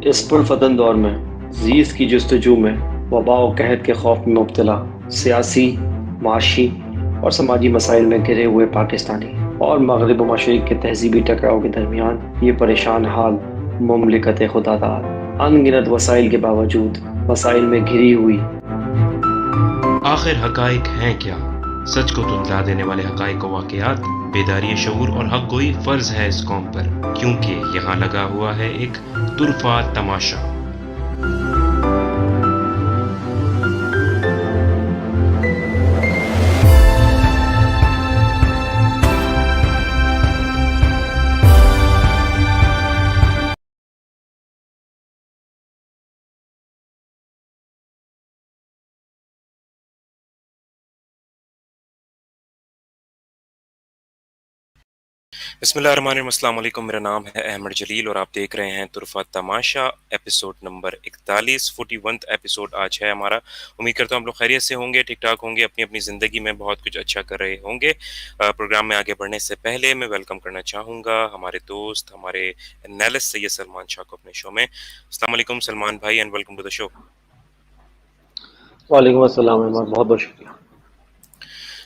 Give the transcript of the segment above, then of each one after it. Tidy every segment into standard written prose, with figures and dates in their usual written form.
اس پرفتن دور میں زیست کی جستجو میں وبا و قحط کے خوف میں مبتلا سیاسی، معاشی اور سماجی مسائل میں گھرے ہوئے پاکستانی اور مغرب و مشرق کے تہذیبی ٹکراؤ کے درمیان یہ پریشان حال مملکت خدا داد ان گنت وسائل کے باوجود مسائل میں گھری ہوئی۔ آخر حقائق ہیں کیا؟ سچ کو تتلا دینے والے حقائق و واقعات، بیداری شعور اور حق گوئی فرض ہے اس قوم پر، کیونکہ یہاں لگا ہوا ہے ایک طرفہ تماشا۔ بسم اللہ الرحمن الرحیم۔ السلام علیکم، میرا نام ہے احمد جلیل اور آپ دیکھ رہے ہیں طرفہ تماشا، ایپیسوڈ نمبر 41، 41 ایپیسوڈ آج ہے ہمارا۔ امید کرتا ہوں ہم لوگ خیریت سے ہوں گے، ٹھیک ٹھاک ہوں گے، اپنی اپنی زندگی میں بہت کچھ اچھا کر رہے ہوں گے۔ پروگرام میں آگے بڑھنے سے پہلے میں ویلکم کرنا چاہوں گا ہمارے دوست، ہمارے انالسٹ سید سلمان شاہ کو اپنے شو میں۔ السلام علیکم سلمان بھائی، اینڈ ویلکم ٹو دا شو۔ وعلیکم السلام احمد، بہت بہت شکریہ۔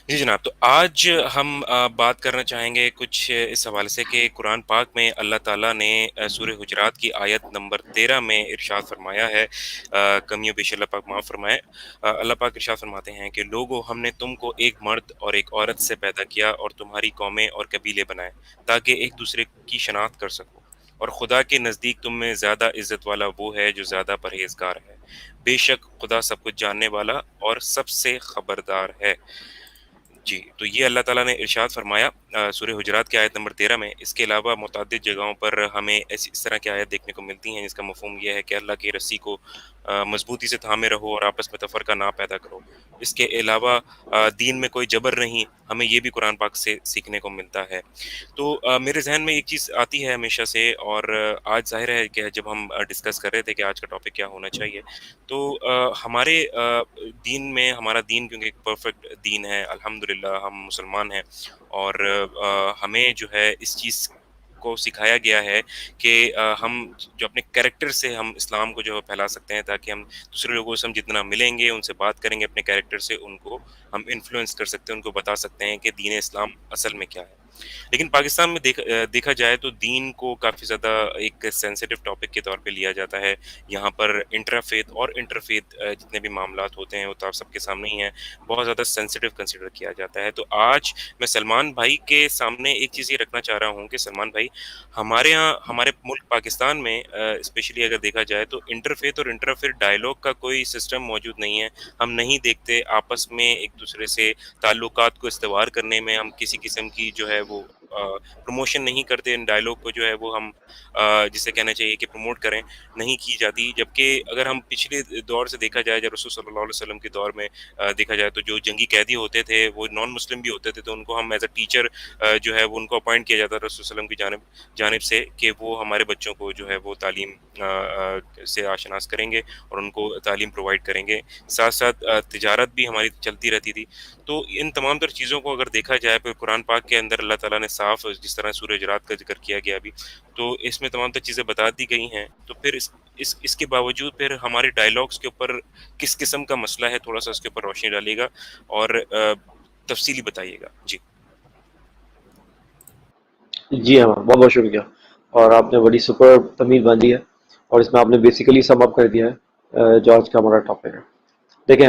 جی جناب، تو آج ہم بات کرنا چاہیں گے کچھ اس حوالے سے کہ قرآن پاک میں اللہ تعالیٰ نے سورہ حجرات کی آیت نمبر 13 میں ارشاد فرمایا ہے، کمیوں بیش اللہ پاک معاف فرمائے۔ اللہ پاک ارشاد فرماتے ہیں کہ لوگو، ہم نے تم کو ایک مرد اور ایک عورت سے پیدا کیا اور تمہاری قومیں اور قبیلے بنائے تاکہ ایک دوسرے کی شناخت کر سکو، اور خدا کے نزدیک تم میں زیادہ عزت والا وہ ہے جو زیادہ پرہیزگار ہے۔ بے شک خدا سب کچھ جاننے والا اور سب سے خبردار ہے۔ جی، تو یہ اللہ تعالیٰ نے ارشاد فرمایا سورہ حجرات کی آیت نمبر 13 میں۔ اس کے علاوہ متعدد جگہوں پر ہمیں اس طرح کی آیت دیکھنے کو ملتی ہیں جس کا مفہوم یہ ہے کہ اللہ کی رسی کو مضبوطی سے تھامے رہو اور آپس میں تفرقہ نہ پیدا کرو۔ اس کے علاوہ دین میں کوئی جبر نہیں، ہمیں یہ بھی قرآن پاک سے سیکھنے کو ملتا ہے۔ تو میرے ذہن میں ایک چیز آتی ہے ہمیشہ سے، اور آج ظاہر ہے کہ جب ہم ڈسکس کر رہے تھے کہ آج کا ٹاپک کیا ہونا چاہیے، تو ہمارے دین میں، ہمارا دین کیونکہ ایک پرفیکٹ دین ہے، الحمدللہ ہم مسلمان ہیں، اور ہمیں جو ہے اس چیز کو سکھایا گیا ہے کہ ہم جو اپنے کریکٹر سے ہم اسلام کو جو ہے پھیلا سکتے ہیں، تاکہ ہم دوسرے لوگوں سے ہم جتنا ملیں گے، ان سے بات کریں گے اپنے کریکٹر سے، ان کو ہم انفلوئنس کر سکتے ہیں، ان کو بتا سکتے ہیں کہ دین اسلام اصل میں کیا ہے۔ لیکن پاکستان میں دیکھا جائے تو دین کو کافی زیادہ ایک سینسیٹیو ٹاپک کے طور پہ لیا جاتا ہے۔ یہاں پر انٹرافیتھ اور انٹرفیتھ جتنے بھی معاملات ہوتے ہیں وہ تو آپ سب کے سامنے ہی ہیں، بہت زیادہ سینسیٹیو کنسیڈر کیا جاتا ہے۔ تو آج میں سلمان بھائی کے سامنے ایک چیز یہ رکھنا چاہ رہا ہوں کہ سلمان بھائی، ہمارے ہاں، ہمارے ملک پاکستان میں اسپیشلی اگر دیکھا جائے تو انٹرفیتھ اور انٹرفیتھ ڈائیلاگ کا کوئی سسٹم موجود نہیں ہے۔ ہم نہیں دیکھتے آپس میں ایک دوسرے سے تعلقات کو استوار کرنے میں ہم کسی قسم کی جو ہے وہ پروموشن نہیں کرتے، ان ڈائیلاگ کو جو ہے وہ ہم جسے کہنا چاہیے کہ پروموٹ کریں، نہیں کی جاتی۔ جبکہ اگر ہم پچھلے دور سے دیکھا جائے، جب رسول صلی اللہ علیہ وسلم کے دور میں دیکھا جائے تو جو جنگی قیدی ہوتے تھے وہ نان مسلم بھی ہوتے تھے، تو ان کو ہم ایز اے ٹیچر جو ہے وہ ان کو اپوائنٹ کیا جاتا رسول صلی اللہ علیہ وسلم کی جانب سے کہ وہ ہمارے بچوں کو جو ہے وہ تعلیم سے آشناس کریں گے اور ان کو تعلیم پرووائڈ کریں گے۔ ساتھ ساتھ تجارت بھی ہماری چلتی رہتی تھی۔ تو ان تمام تر چیزوں کو اگر دیکھا جائے پھر قرآن پاک کے اندر اللہ تعالیٰ نے صاف، جس طرح سورہ حجرات کا ذکر کیا گیا ابھی، تو اس میں تمام تر چیزیں بتا دی گئی ہیں۔ تو پھر اس کے باوجود پھر ہمارے ڈائیلاگس کے اوپر کس قسم کا مسئلہ ہے، تھوڑا سا اس کے اوپر روشنی ڈالیے گا اور تفصیلی بتائیے گا۔ جی جی ہاں، بہت بہت شکریہ، اور آپ نے بڑی سپر تمیز باندھی ہے، اور اس میں آپ نے بیسیکلی سم اپ کر دیا ہے جو آج کا ہمارا ٹاپک ہے۔ دیکھیں،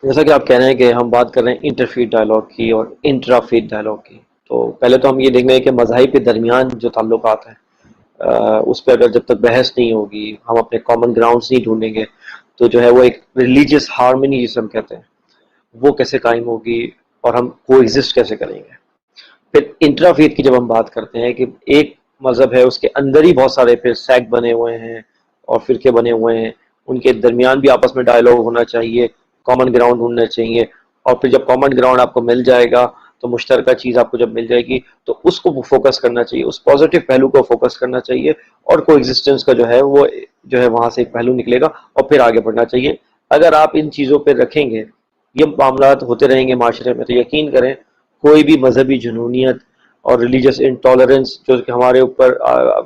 جیسا کہ آپ کہہ رہے ہیں کہ ہم بات کر رہے ہیں انٹرفیتھ ڈائلاگ کی اور انٹرافیتھ ڈائلاگ کی، تو پہلے تو ہم یہ دیکھ رہے ہیں کہ مذاہب کے درمیان جو تعلقات ہیں اس پہ اگر جب تک بحث نہیں ہوگی، ہم اپنے کامن گراؤنڈس نہیں ڈھونڈیں گے، تو جو ہے وہ ایک ریلیجیس ہارمنی جسے ہم کہتے ہیں وہ کیسے قائم ہوگی، اور ہم کو ایگزسٹ کیسے کریں گے۔ پھر انٹرافیتھ کی جب ہم بات کرتے ہیں کہ ایک مذہب ہے، اس کے اندر ہی بہت سارے پھر سیکٹ بنے ہوئے ہیں اور فرقے بنے ہوئے ہیں، ان کے درمیان بھی آپس میں ڈائلاگ ہونا چاہیے، کامن گراؤنڈ ڈھونڈنا چاہیے، اور پھر جب کامن گراؤنڈ آپ کو مل جائے گا تو مشترکہ چیز آپ کو جب مل جائے گی تو اس کو فوکس کرنا چاہیے، اس پازیٹیو پہلو کو فوکس کرنا چاہیے، اور کو ایگزسٹنس کا جو ہے وہ جو ہے وہاں سے ایک پہلو نکلے گا اور پھر آگے بڑھنا چاہیے۔ اگر آپ ان چیزوں پہ رکھیں گے، یہ معاملات ہوتے رہیں گے معاشرے میں، تو یقین کریں کوئی بھی مذہبی جنونیت اور ریلیجس انٹالرنس جو کہ ہمارے اوپر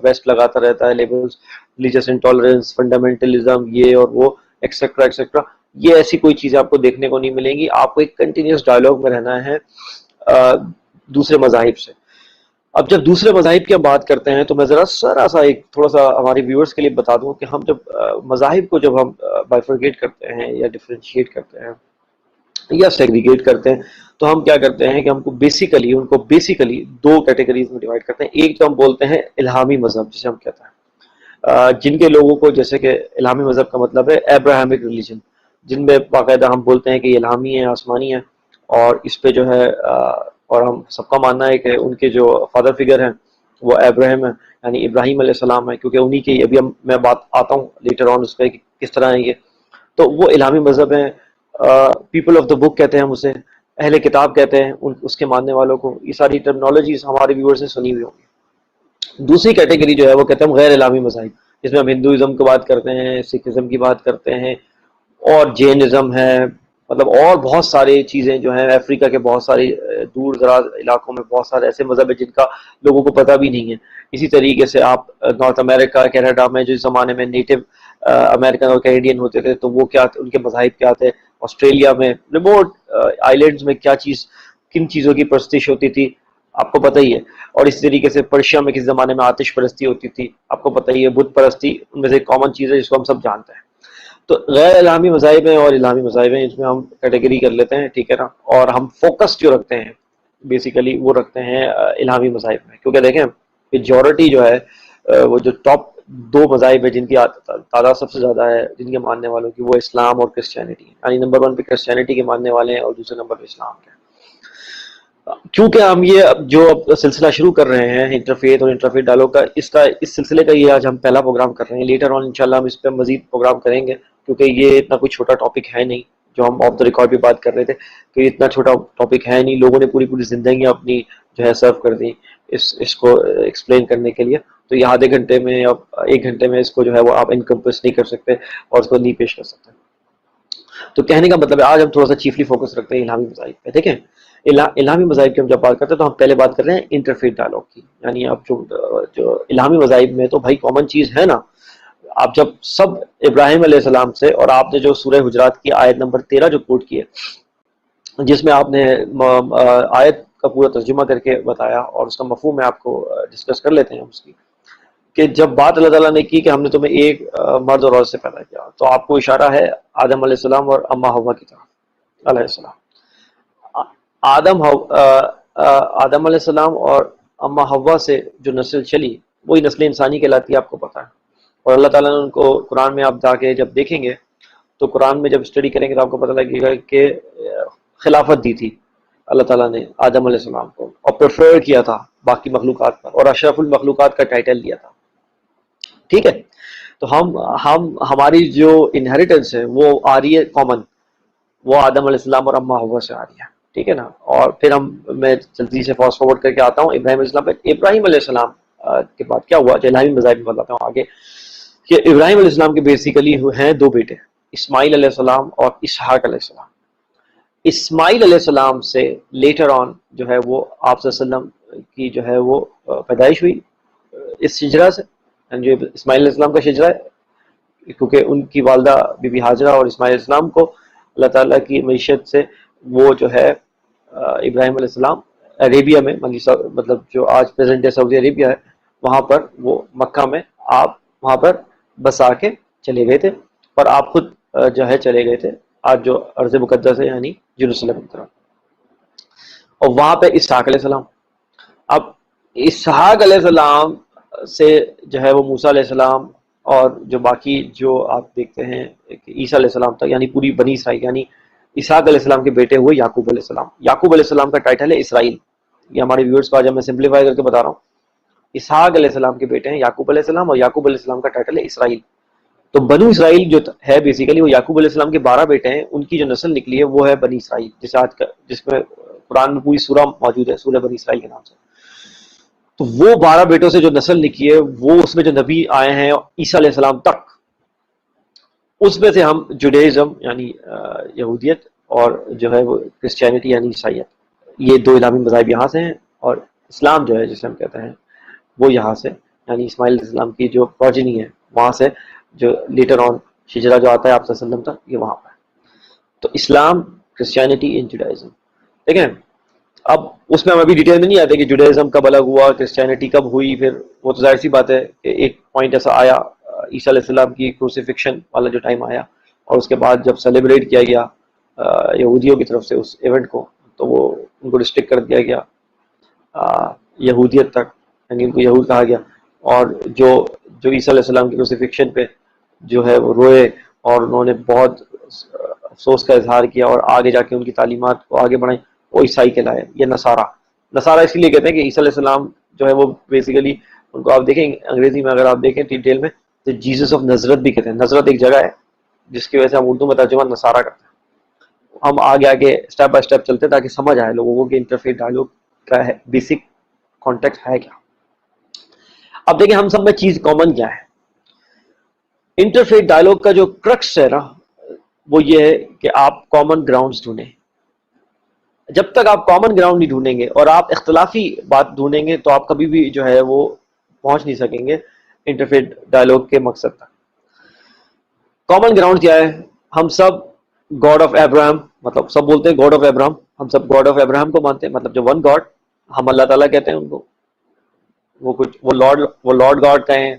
ویسٹ لگاتا رہتا ہے لیبلز، ریلیجس انٹالرنس, فنڈامنٹلزم, یہ اور وہ ایکسیٹرا ایکسیٹرا. یہ ایسی کوئی چیزیں آپ کو دیکھنے کو نہیں ملیں گی. آپ کو ایک کنٹینیوس ڈائلاگ میں رہنا ہے دوسرے مذاہب سے. اب جب دوسرے مذاہب کی ہم بات کرتے ہیں تو میں ذرا سا ایک تھوڑا سا ہمارے ویورز کے لیے بتا دوں کہ ہم جب مذاہب کو جب ہم بائفرگیٹ کرتے ہیں یا ڈفرینشیٹ کرتے ہیں یا سیگریگیٹ کرتے ہیں تو ہم کیا کرتے ہیں کہ ہم کو ان کو بیسیکلی دو کیٹیگریز میں ڈیوائڈ کرتے ہیں. ایک تو ہم بولتے ہیں الہامی مذہب جسے ہم کہتے ہیں, جن کے لوگوں کو, جیسے کہ الہامی مذہب کا مطلب ہے ابراہیمک ریلیجن, جن میں باقاعدہ ہم بولتے ہیں کہ یہ الہامی ہے, آسمانی ہے, اور اس پہ جو ہے اور ہم سب کا ماننا ہے کہ ان کے جو فادر فگر ہیں وہ ابراہیم ہے, یعنی ابراہیم علیہ السلام ہے, کیونکہ انہی کی ابھی میں بات آتا ہوں لیٹر آن اس پہ کہ کس طرح ہے یہ. تو وہ الہامی مذہب ہیں. پیپل آف دا بک کہتے ہیں اسے, اہل کتاب کہتے ہیں اس کے ماننے والوں کو. یہ ساری ٹرمنالوجیز ہمارے ویورز نے سنی ہوئی ہوں گی. دوسری کیٹیگری جو ہے وہ کہتے ہیں ہم غیر الہامی مذاہب, جس میں ہم ہندوازم کی بات کرتے ہیں, سکھ ازم کی بات کرتے ہیں, اور جینزم ہے, مطلب اور بہت ساری چیزیں جو ہیں. افریقہ کے بہت ساری دور دراز علاقوں میں بہت سارے ایسے مذہب ہیں جن کا لوگوں کو پتہ بھی نہیں ہے. اسی طریقے سے آپ نارتھ امریکہ, کینیڈا میں جس زمانے میں نیٹو امریکن اور کینیڈین ہوتے تھے تو وہ کیا, ان کے مذاہب کیا تھے. آسٹریلیا میں ریموٹ آئیلینڈز میں کیا چیز, کن چیزوں کی پرستش ہوتی تھی آپ کو پتہ ہی ہے. اور اسی طریقے سے پرشیا میں کس زمانے میں آتش پرستی ہوتی تھی آپ کو پتہ ہی ہے. بت پرستی ان میں سے ایک کامن چیز ہے جس کو ہم سب جانتے ہیں. تو غیر الہامی مذاہب ہیں اور الہامی مذاہب ہیں, اس میں ہم کیٹیگری کر لیتے ہیں, ٹھیک ہے نا. اور ہم فوکس جو رکھتے ہیں بیسیکلی وہ رکھتے ہیں الہامی مذاہب میں, کیونکہ دیکھیں میجورٹی جو ہے وہ جو ٹاپ دو مذاہب ہیں جن کی تعداد سب سے زیادہ ہے جن کے ماننے والوں کی, وہ اسلام اور کرسچینٹی ہے. یعنی نمبر 1 پہ کرسچینٹی کے ماننے والے ہیں اور دوسرے نمبر پہ اسلام کے. کیونکہ ہم یہ جو سلسلہ شروع کر رہے ہیں انٹرفیت اور انٹرفیت ڈائلاگ کا, اس سلسلے کا یہ آج ہم پہلا پروگرام کر رہے ہیں. لیٹر آن انشاءاللہ ہم اس پہ مزید پروگرام کریں گے, کیونکہ یہ اتنا کوئی چھوٹا ٹاپک ہے نہیں جو ہم آف دا ریکارڈ بھی بات کر رہے تھے. تو یہ اتنا چھوٹا ٹاپک ہے نہیں, لوگوں نے پوری زندگیاں اپنی جو ہے سرو کر دی اس کو ایکسپلین کرنے کے لیے. تو یہ آدھے گھنٹے میں یا 1 گھنٹے میں اس کو جو ہے وہ آپ انکمپس نہیں کر سکتے اور اس کو نہیں پیش کر سکتے. تو کہنے کا مطلب ہے آج ہم تھوڑا سا چیفلی فوکس رکھتے ہیں الہامی مذاہب پہ. دیکھیں الہامی مذاہب کی ہم جب بات کرتے ہیں تو ہم پہلے بات کر رہے ہیں انٹرفیت ڈائلاگ کی. یعنی اب جو الہامی مذاہب میں تو بھائی کامن چیز ہے نا. آپ جب سب ابراہیم علیہ السلام سے, اور آپ نے جو سورہ حجرات کی آیت نمبر 13 جو کوٹ کی ہے, جس میں آپ نے آیت کا پورا ترجمہ کر کے بتایا اور اس کا مفہوم میں آپ کو ڈسکس کر لیتے ہیں اس کی, کہ جب بات اللہ تعالیٰ نے کی کہ ہم نے تمہیں ایک مرد اور عورت سے پیدا کیا, تو آپ کو اشارہ ہے آدم علیہ السلام اور اما حوا کی طرف علیہ السلام. آدم علیہ السلام اور اما حوا سے جو نسل چلی وہی نسل انسانی کہلاتی ہے, آپ کو پتہ ہے. اور اللہ تعالیٰ نے ان کو قرآن میں آپ جا کے جب دیکھیں گے تو قرآن میں جب اسٹڈی کریں گے تو آپ کو پتہ لگے گا کہ خلافت دی تھی اللہ تعالیٰ نے آدم علیہ السلام کو, اور پریفر کیا تھا باقی مخلوقات پر, اور اشرف المخلوقات کا ٹائٹل دیا تھا. ٹھیک ہے, تو ہماری جو انہیریٹنس ہے وہ آ رہی ہے کامن, وہ آدم علیہ السلام اور اما حوا سے آ رہی ہے. ٹھیک ہے نا. اور پھر میں جلدی سے فاسٹ فارورڈ کر کے آتا ہوں ابراہیم علیہ السلام پہ. ابراہیم علیہ السلام کے بعد کیا ہوا, الہامی مذاہب میں بتاتا ہوں آگے, کہ ابراہیم علیہ السلام کے بیسیکلی ہیں 2 بیٹے, اسماعیل علیہ السلام اور اسحاق علیہ السلام. اسماعیل علیہ السلام سے لیٹر آن جو ہے وہ آپ صلی اللہ علیہ وسلم کی جو ہے وہ پیدائش ہوئی اس شجرہ سے, جو اسماعیل علیہ السلام کا شجرہ ہے, کیونکہ ان کی والدہ بی بی ہاجرہ اور اسماعیل علیہ السلام کو اللہ تعالیٰ کی معیشت سے وہ جو ہے ابراہیم علیہ السلام عربیہ میں, مطلب جو آج پریزنٹ ڈے سعودی عربیہ ہے, وہاں پر وہ مکہ میں آپ وہاں پر بسا کے چلے گئے تھے, اور آپ خود جو ہے چلے گئے تھے آج جو ارض مقدس ہے یعنی یروشلم کی طرف, اور وہاں پہ اسحاق علیہ السلام. اب اسحاق علیہ السلام سے جو ہے وہ موسیٰ علیہ السلام اور جو باقی جو آپ دیکھتے ہیں عیسیٰ علیہ السلام تک, یعنی پوری بنی اسرائیل, یعنی اسحاق علیہ السلام کے بیٹے ہوئے یعقوب علیہ السلام. یعقوب علیہ السلام کا ٹائٹل ہے اسرائیل. یہ ہمارے ویورز کو آج میں سمپلیفائی کر کے بتا رہا ہوں. اسحاق علیہ السلام کے بیٹے ہیں یعقوب علیہ السلام, اور یعقوب علیہ السلام کا ٹائٹل ہے اسرائیل. تو بنو اسرائیل جو ہے بیسیکلی وہ یعقوب علیہ السلام کے 12 بیٹے ہیں, ان کی جو نسل نکلی ہے وہ ہے بنی اسرائیل, جس میں قرآن میں پوری سورہ موجود ہے, سورہ بنی اسرائیل کے نام سے. تو وہ 12 بیٹوں سے جو نسل نکلی ہے وہ اس میں جو نبی آئے ہیں عیسیٰ علیہ السلام تک, اس میں سے ہم جوڈیزم یعنی یہودیت اور جو ہے وہ کرسچینٹی یعنی عیسائیت, یہ 2 الہامی مذاہب یہاں سے ہیں, اور اسلام جو ہے جسے ہم کہتے ہیں وہ یہاں سے, یعنی اسماعیل علیہ السلام کی جو پروجنی ہے وہاں سے جو لیٹر آن ہجرہ جو آتا ہے آپ صلی اللہ علیہ وسلم تک، یہ وہاں پر. تو اسلام، کرسچینٹی اینڈ جوڈائزم. دیکھیں اب اس میں ہم ابھی ڈیٹیل میں نہیں آتے کہ جوڈائزم کب الگ ہوا، کرسچینٹی کب ہوئی. پھر وہ تو ظاہر سی بات ہے کہ ایک پوائنٹ ایسا آیا عیسیٰ علیہ السلام کی کروسیفکشن والا جو ٹائم آیا، اور اس کے بعد جب سیلیبریٹ کیا گیا یہودیوں کی طرف سے اس ایونٹ کو، تو وہ ان کو ریسٹرکٹ کر دیا گیا یہودیت تک، یعنی ان کو یہود کہا گیا. اور جو عیسیٰ علیہ السلام کی کروسیفکشن پہ جو ہے وہ روئے اور انہوں نے بہت افسوس کا اظہار کیا اور آگے جا کے ان کی تعلیمات کو آگے بڑھائیں، وہ عیسائی کہلائے. یہ نصارہ اس لیے کہتے ہیں کہ عیسیٰ علیہ السلام جو ہے وہ بیسیکلی ان کو آپ دیکھیں انگریزی میں اگر آپ دیکھیں ڈیٹیل میں تو جیزس آف نظرت بھی کہتے ہیں. نظرت ایک جگہ ہے جس کی وجہ سے ہم اردو میں ترجمہ نصارہ کرتے ہیں. ہم آگے اسٹیپ بائی اسٹیپ چلتے تاکہ سمجھ آئے لوگوں کو کہ انٹرفیتھ ڈائیلاگ کا ہے بیسک کانٹیکٹ ہے کیا. اب دیکھیں ہم سب میں چیز کامن کیا ہے. انٹرفیتھ ڈائیلاگ کا جو کرکس ہے نا وہ یہ ہے کہ آپ کامن گراؤنڈز ڈھونڈیں. جب تک آپ کامن گراؤنڈ نہیں ڈھونڈیں گے اور آپ اختلافی بات ڈھونڈیں گے تو آپ کبھی بھی جو ہے وہ پہنچ نہیں سکیں گے انٹرفیتھ ڈائیلاگ کے مقصد تک. کامن گراؤنڈ کیا ہے؟ ہم سب گاڈ آف ابراہم، مطلب سب بولتے ہیں گاڈ آف ابراہم، ہم سب گاڈ آف ابراہم کو مانتے ہیں، مطلب جو ون گاڈ ہم اللہ تعالیٰ کہتے ہیں ان کو. وہ لارڈ گاڈ کہیں،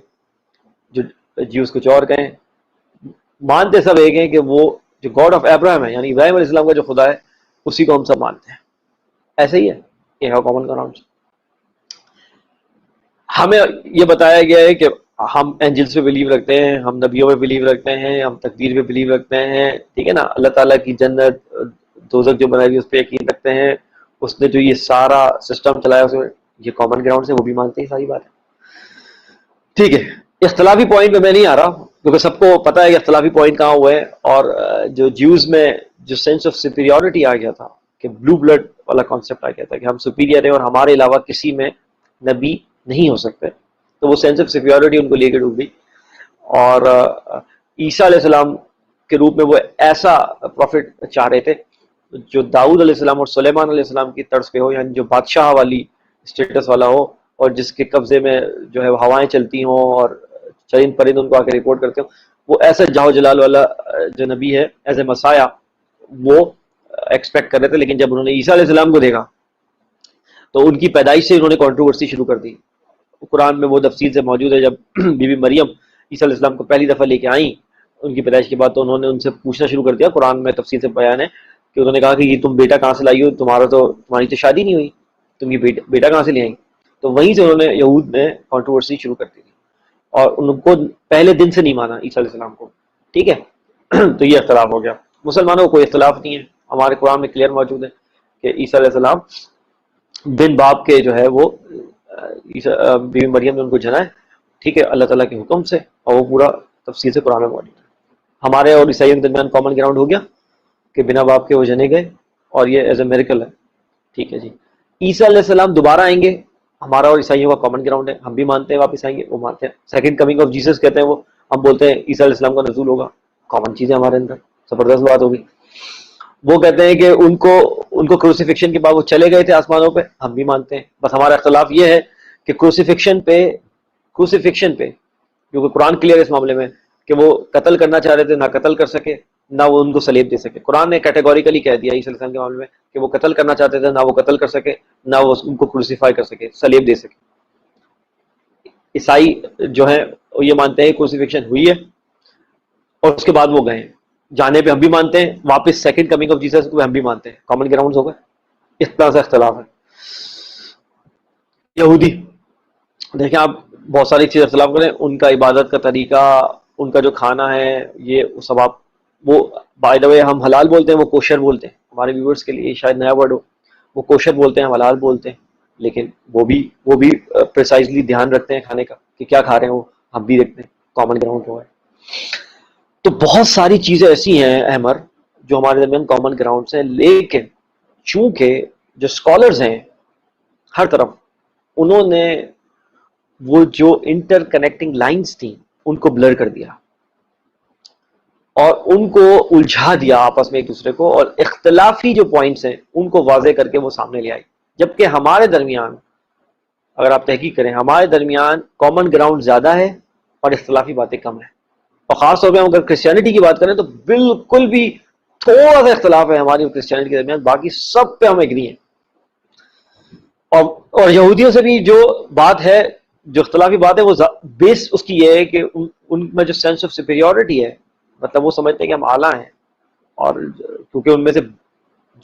جو جیوز کچھ اور کہیں، مانتے سب ایک ہیں کہ وہ جو گاڈ آف ابراہم ہے یعنی ابراہیم علیہ السلام کا جو خدا ہے اسی کو ہم سب مانتے ہیں. ایسے ہی ہے، یہ ہے کامن گراؤنڈ. ہمیں یہ بتایا گیا ہے کہ ہم اینجلس پہ بلیو رکھتے ہیں، ہم نبیوں پہ بلیو رکھتے ہیں، ہم تقدیر پہ بلیو رکھتے ہیں، ٹھیک ہے نا. اللہ تعالیٰ کی جنت دوزخ جو بنائی ہوئی اس پہ یقین رکھتے ہیں. اس نے جو یہ سارا سسٹم چلایا اس میں یہ کامن گراؤنڈ سے وہ بھی مانتے ہیں، ساری بات ہے. ٹھیک ہے، اختلافی پوائنٹ پہ میں نہیں آ رہا کیونکہ سب کو پتا ہے کہ اختلافی پوائنٹ کہاں ہوا ہے. اور جو جیوز میں جو سینس آف سپیریورٹی آ گیا تھا کہ بلو بلڈ والا کانسیپٹ آ گیا تھا کہ ہم سپیریئر ہیں اور ہمارے علاوہ کسی میں نبی نہیں ہو سکتے، تو وہ سینس آف سپیریورٹی ان کو لے کے ڈوب گئی. اور عیسیٰ علیہ السلام کے روپ میں وہ ایسا پروفٹ چاہ رہے تھے جو داؤد علیہ السلام اور سلیمان علیہ السلام کی طرز پہ ہو، یعنی جو بادشاہ والی اسٹیٹس والا ہو اور جس کے قبضے میں جو ہے ہوائیں چلتی ہوں اور چرند پرند ان کو آ کے رپورٹ کرتے ہوں. وہ ایسا جاہ و جلال والا جو نبی ہے ایز اے مسایا وہ ایکسپیکٹ کر رہے تھے. لیکن جب انہوں نے عیسیٰ علیہ السلام کو دیکھا تو ان کی پیدائش سے انہوں نے کنٹروورسی شروع کر دی. قرآن میں وہ تفصیل سے موجود ہے، جب بی بی مریم عیسیٰ علیہ السلام کو پہلی دفعہ لے کے آئیں ان کی پیدائش کے بعد تو انہوں نے ان سے پوچھنا شروع کر دیا. قرآن میں تفصیل سے بیان ہے کہ انہوں نے کہا کہ یہ تم بیٹا کہاں سے لائی ہو، تمہاری تو شادی نہیں ہوئی، تم یہ بیٹا کہاں سے لے آئی. تو وہیں سے انہوں نے یہود میں کنٹروورسی شروع کر دی اور ان کو پہلے دن سے نہیں مانا عیسیٰ علیہ السلام کو. ٹھیک ہے، تو یہ اختلاف ہو گیا. مسلمانوں کو کوئی اختلاف نہیں ہے، ہمارے قرآن میں کلیئر موجود ہے کہ عیسیٰ علیہ السلام بن باپ کے جو ہے وہ بی بی مریم نے ان کو جنا ہے، ٹھیک ہے، اللہ تعالیٰ کے حکم سے، اور وہ پورا تفصیل سے قرآن میں موجود ہے. ہمارے اور عیسائیوں کے درمیان کامن گراؤنڈ ہو گیا کہ بنا باپ کے وہ جنے گئے اور یہ ایز اے میریکل ہے. ٹھیک ہے جی. عیسیٰ علیہ السلام دوبارہ آئیں گے، ہمارا اور عیسائیوں کا کامن گراؤنڈ ہے، ہم بھی مانتے ہیں واپس آئیں گے، وہ مانتے ہیں. سیکنڈ کمنگ آف جیسس کہتے ہیں وہ، ہم بولتے ہیں عیسیٰ علیہ السلام کا نزول ہوگا، کامن چیز ہے ہمارے اندر، زبردست بات ہوگی. وہ کہتے ہیں کہ ان کو کروسیفکشن کے بعد وہ چلے گئے تھے آسمانوں پہ، ہم بھی مانتے ہیں. بس ہمارا اختلاف یہ ہے کہ کروسیفکشن پہ کیونکہ قرآن کلیئر ہے اس معاملے میں کہ وہ قتل کرنا چاہ رہے تھے، نہ قتل کر سکے نہ وہ ان کو سلیب دے سکے. قرآن نے کیٹیگوریکلی کہہ دیا عیسیٰ علیہ السلام کے معاملے میں کہ وہ قتل کرنا چاہتے تھے، نہ وہ قتل کر سکے نہ وہ ان کو کروسیفائی کر سکے، سلیب دے سکے. عیسائی جو ہیں وہ یہ مانتے ہیں کروسیفکشن ہوئی ہے اور اس کے بعد وہ گئے ہیں. جانے پہ ہم بھی مانتے ہیں، واپس سیکنڈ کمنگ آف جیسس کو ہم بھی مانتے ہیں. کامن گراؤنڈز ہو گئے. اس طرح سے اختلاف ہے. یہودی دیکھیں آپ بہت ساری چیز اختلاف کریں، ان کا عبادت کا طریقہ، ان کا جو کھانا ہے، یہ سب آپ وہ بائی دا وے ہم حلال بولتے ہیں، وہ کوشر بولتے ہیں. ہمارے ویورز کے لیے شاید نیا ورڈ ہو، وہ کوشر بولتے ہیں، ہم حلال بولتے ہیں. لیکن وہ بھی پریسائزلی دھیان رکھتے ہیں کھانے کا کہ کیا کھا رہے ہیں، وہ ہم بھی دیکھتے ہیں. کامن گراؤنڈ ہوا ہے. تو بہت ساری چیزیں ایسی ہیں احمر جو ہمارے درمیان کامن گراؤنڈس ہیں. لیکن چونکہ جو اسکالرز ہیں ہر طرف، انہوں نے وہ جو انٹر کنیکٹنگ لائنز تھیں ان کو بلر کر دیا اور ان کو الجھا دیا آپس میں ایک دوسرے کو، اور اختلافی جو پوائنٹس ہیں ان کو واضح کر کے وہ سامنے لے آئی. جبکہ ہمارے درمیان اگر آپ تحقیق کریں، ہمارے درمیان کامن گراؤنڈ زیادہ ہے اور اختلافی باتیں کم ہیں. اور خاص طور پہ ہم اگر کرسچینٹی کی بات کریں تو بالکل بھی تھوڑا سا اختلاف ہے ہماری اور کرسچینٹی کے درمیان، باقی سب پہ ہم ایگری ہیں. اور یہودیوں سے بھی جو بات ہے، جو اختلافی بات ہے، وہ بیس اس کی یہ ہے کہ ان میں جو سینس آف سپیریورٹی ہے، مطلب وہ سمجھتے ہیں کہ ہم اعلیٰ ہیں، اور کیونکہ ان میں سے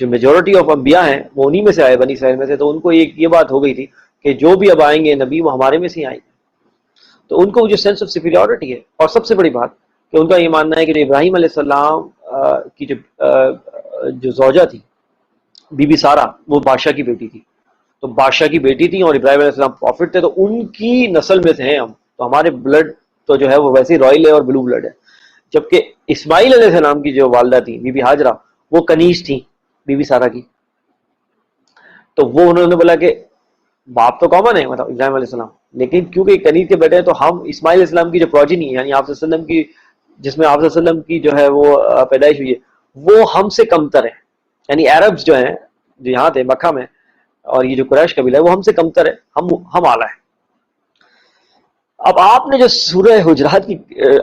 جو میجورٹی آف انبیاء ہیں وہ انہی میں سے آئے، بنی اسرائیل میں سے، تو ان کو یہ بات ہو گئی تھی کہ جو بھی اب آئیں گے نبی وہ ہمارے میں سے ہی آئیں گے. تو ان کو جو سینس آف سپیریورٹی ہے، اور سب سے بڑی بات کہ ان کا یہ ماننا ہے کہ جو ابراہیم علیہ السلام کی جو زوجہ تھی بی بی سارہ، وہ بادشاہ کی بیٹی تھی، تو بادشاہ کی بیٹی تھی اور ابراہیم علیہ السلام پروفٹ تھے، تو ان کی نسل میں سے ہیں ہم، تو ہمارے بلڈ تو جو ہے وہ ویسے ہی رائل ہے اور بلو بلڈ ہے. جبکہ اسماعیل علیہ السلام کی جو والدہ تھی بی بی ہاجرہ، وہ کنیز تھی بی بی سارہ کی. تو وہ انہوں نے بولا کہ باپ تو کامن ہے، مطلب ابراہیم علیہ السلام، لیکن کیونکہ کنیز کے بیٹے ہیں تو ہم اسماعیل علیہ السلام کی جو پروجینی ہے، یعنی آپ صلی اللہ علیہ وسلم کی، جس میں آپ صلی اللہ علیہ وسلم کی جو ہے وہ پیدائش ہوئی ہے، وہ ہم سے کمتر ہے. یعنی عربز جو ہیں جو یہاں تھے مکہ میں، اور یہ جو قریش قبیلہ ہے، وہ ہم سے کمتر ہے، ہم اعلیٰ ہیں. اب آپ نے جو سورہ حجرات کی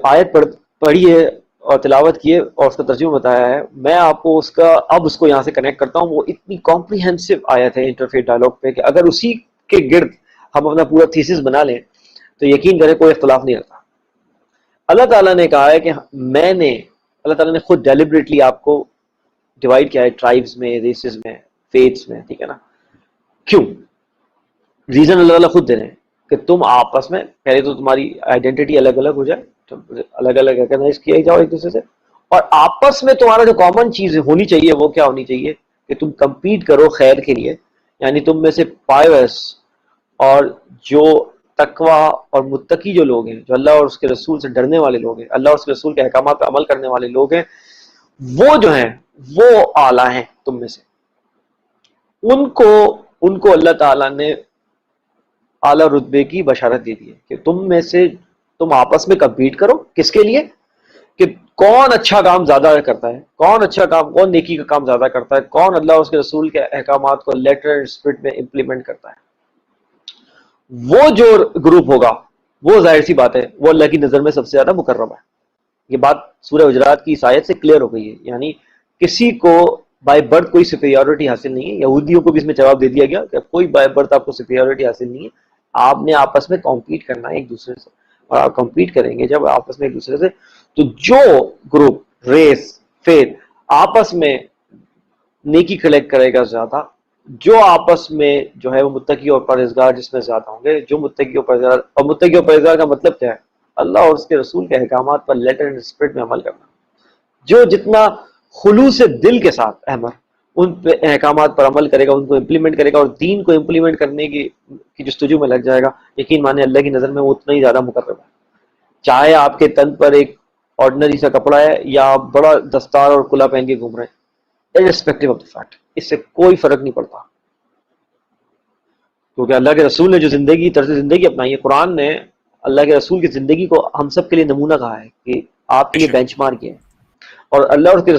آیت پڑھی ہے اور تلاوت کی ہے اور اس کا ترجمہ بتایا ہے، میں آپ کو اس کو یہاں سے کنیکٹ کرتا ہوں. وہ اتنی کمپریہنسو آیت ہے انٹرفیت ڈائلاگ پہ کہ اگر اسی کے گرد ہم اپنا پورا تھیسس بنا لیں تو یقین کریں کوئی اختلاف نہیں رہتا. اللہ تعالیٰ نے کہا ہے کہ اللہ تعالیٰ نے خود ڈیلیبریٹلی آپ کو ڈیوائڈ کیا ہے ٹرائبز میں، ریسز میں، فیتھس میں، ٹھیک ہے نا. کیوں؟ ریزن اللہ تعالیٰ خود دے رہے ہیں کہ تم آپس میں پہلے تو تمہاری آئیڈینٹی الگ الگ ہو جائے، تم الگ الگ ریکگنائز کیا جاؤ ایک دوسرے سے، اور آپس میں تمہارا جو کامن چیز ہونی چاہیے وہ کیا ہونی چاہیے کہ تم کمپیٹ کرو خیر کے لیے. یعنی تم میں سے پائیوس اور جو تقوی اور متقی جو لوگ ہیں، جو اللہ اور اس کے رسول سے ڈرنے والے لوگ ہیں، اللہ اور اس کے رسول کے احکامات پہ عمل کرنے والے لوگ ہیں، وہ جو ہیں وہ اعلیٰ ہیں تم میں سے. ان کو اللہ تعالیٰ نے اعلیٰ رتبے کی بشارت دے دی ہے کہ تم میں سے تم آپس میں کمپیٹ کرو. کس کے لیے؟ کہ کون اچھا کام زیادہ کرتا ہے، کون نیکی کا کام زیادہ کرتا ہے، کون اللہ اور اس کے رسول کے احکامات کو لیٹر اینڈ اسپرٹ میں امپلیمنٹ کرتا ہے. وہ جو گروپ ہوگا وہ ظاہر سی بات ہے وہ اللہ کی نظر میں سب سے زیادہ مکرم ہے. یہ بات سورہ حجرات کی اس آیت سے کلیئر ہو گئی ہے. یعنی کسی کو بائی برتھ کوئی سپیریورٹی حاصل نہیں ہے. یہودیوں کو بھی اس میں جواب دے دیا گیا کہ کوئی بائی برتھ آپ کو سپیریورٹی حاصل نہیں ہے، آپ نے آپس میں کمپیٹ کرنا ہے ایک دوسرے سے، اور آپ کمپیٹ کریں گے جب آپس میں ایک دوسرے سے، تو جو گروپ، ریس، فیتھ آپس میں نیکی کلیکٹ کرے گا زیادہ، جو آپس میں جو ہے وہ متقی اور پرہیزگار جس میں زیادہ ہوں گے، جو متقی اور پرہیزگار کا مطلب کیا ہے؟ اللہ اور اس کے رسول کے احکامات پر لیٹر اینڈ اسپرٹ میں عمل کرنا. جو جتنا خلوص دل کے ساتھ احمد ان پہ احکامات پر عمل کرے گا، ان کو امپلیمنٹ کرے گا، اور دین کو امپلیمنٹ کرنے کی جستجو میں لگ جائے گا، یقین مانے اللہ کی نظر میں وہ اتنا ہی زیادہ مقرب ہے. چاہے آپ کے تن پر ایک آرڈنری سا کپڑا ہے یا آپ بڑا دستار اور کلا پہن کے گھوم رہے ہیں، irrespective of the fact، اس سے کوئی فرق نہیں پڑتا. کیونکہ اللہ کے رسول نے جو طرز زندگی اپنائی ہے، قرآن نے اللہ کے رسول کی زندگی کو ہم سب کے لیے نمونہ کہا ہے کہ آپ کے لیے بینچ مارک ہے. اور اللہ کے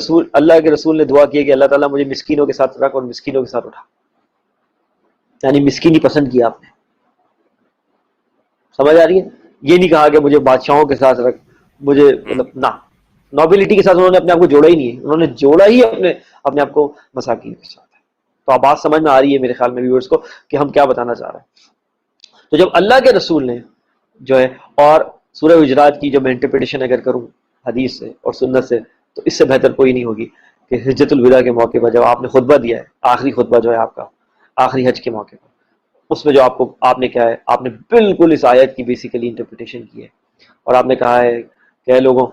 رسول نے دعا کی ہے کہ اللہ تعالیٰ مجھے مسکینوں کے ساتھ رکھ اور مسکینوں کے ساتھ اٹھا. یعنی مسکینی پسند کیا آپ نے. سمجھ آ رہی ہے؟ یہ نہیں کہا کہ مجھے بادشاہوں کے ساتھ رکھ، مجھے مطلب نہ، نوبلٹی کے ساتھ انہوں نے اپنے آپ کو جوڑا ہی نہیں ہے، انہوں نے جوڑا ہی اپنے آپ کو مساکین کے ساتھ ہے. تو آپ بات سمجھ میں آ رہی ہے میرے خیال میں ویورز کو کہ ہم کیا بتانا چاہ رہے ہیں. تو جب اللہ کے رسول نے جو ہے، اور سورہ حجرات کی جو میں انٹرپریٹیشن اگر کروں حدیث سے اور سنت سے، تو اس سے بہتر کوئی نہیں ہوگی کہ حجۃ الوداع کے موقع پر جب آپ نے خطبہ دیا ہے، آخری خطبہ جو ہے آپ کا آخری حج کے موقع پر، اس میں جو آپ نے کیا ہے، آپ نے بالکل اس آیت کی بیسیکلی انٹرپریٹیشن کی ہے، اور آپ نے کہا ہے کہ اے لوگوں،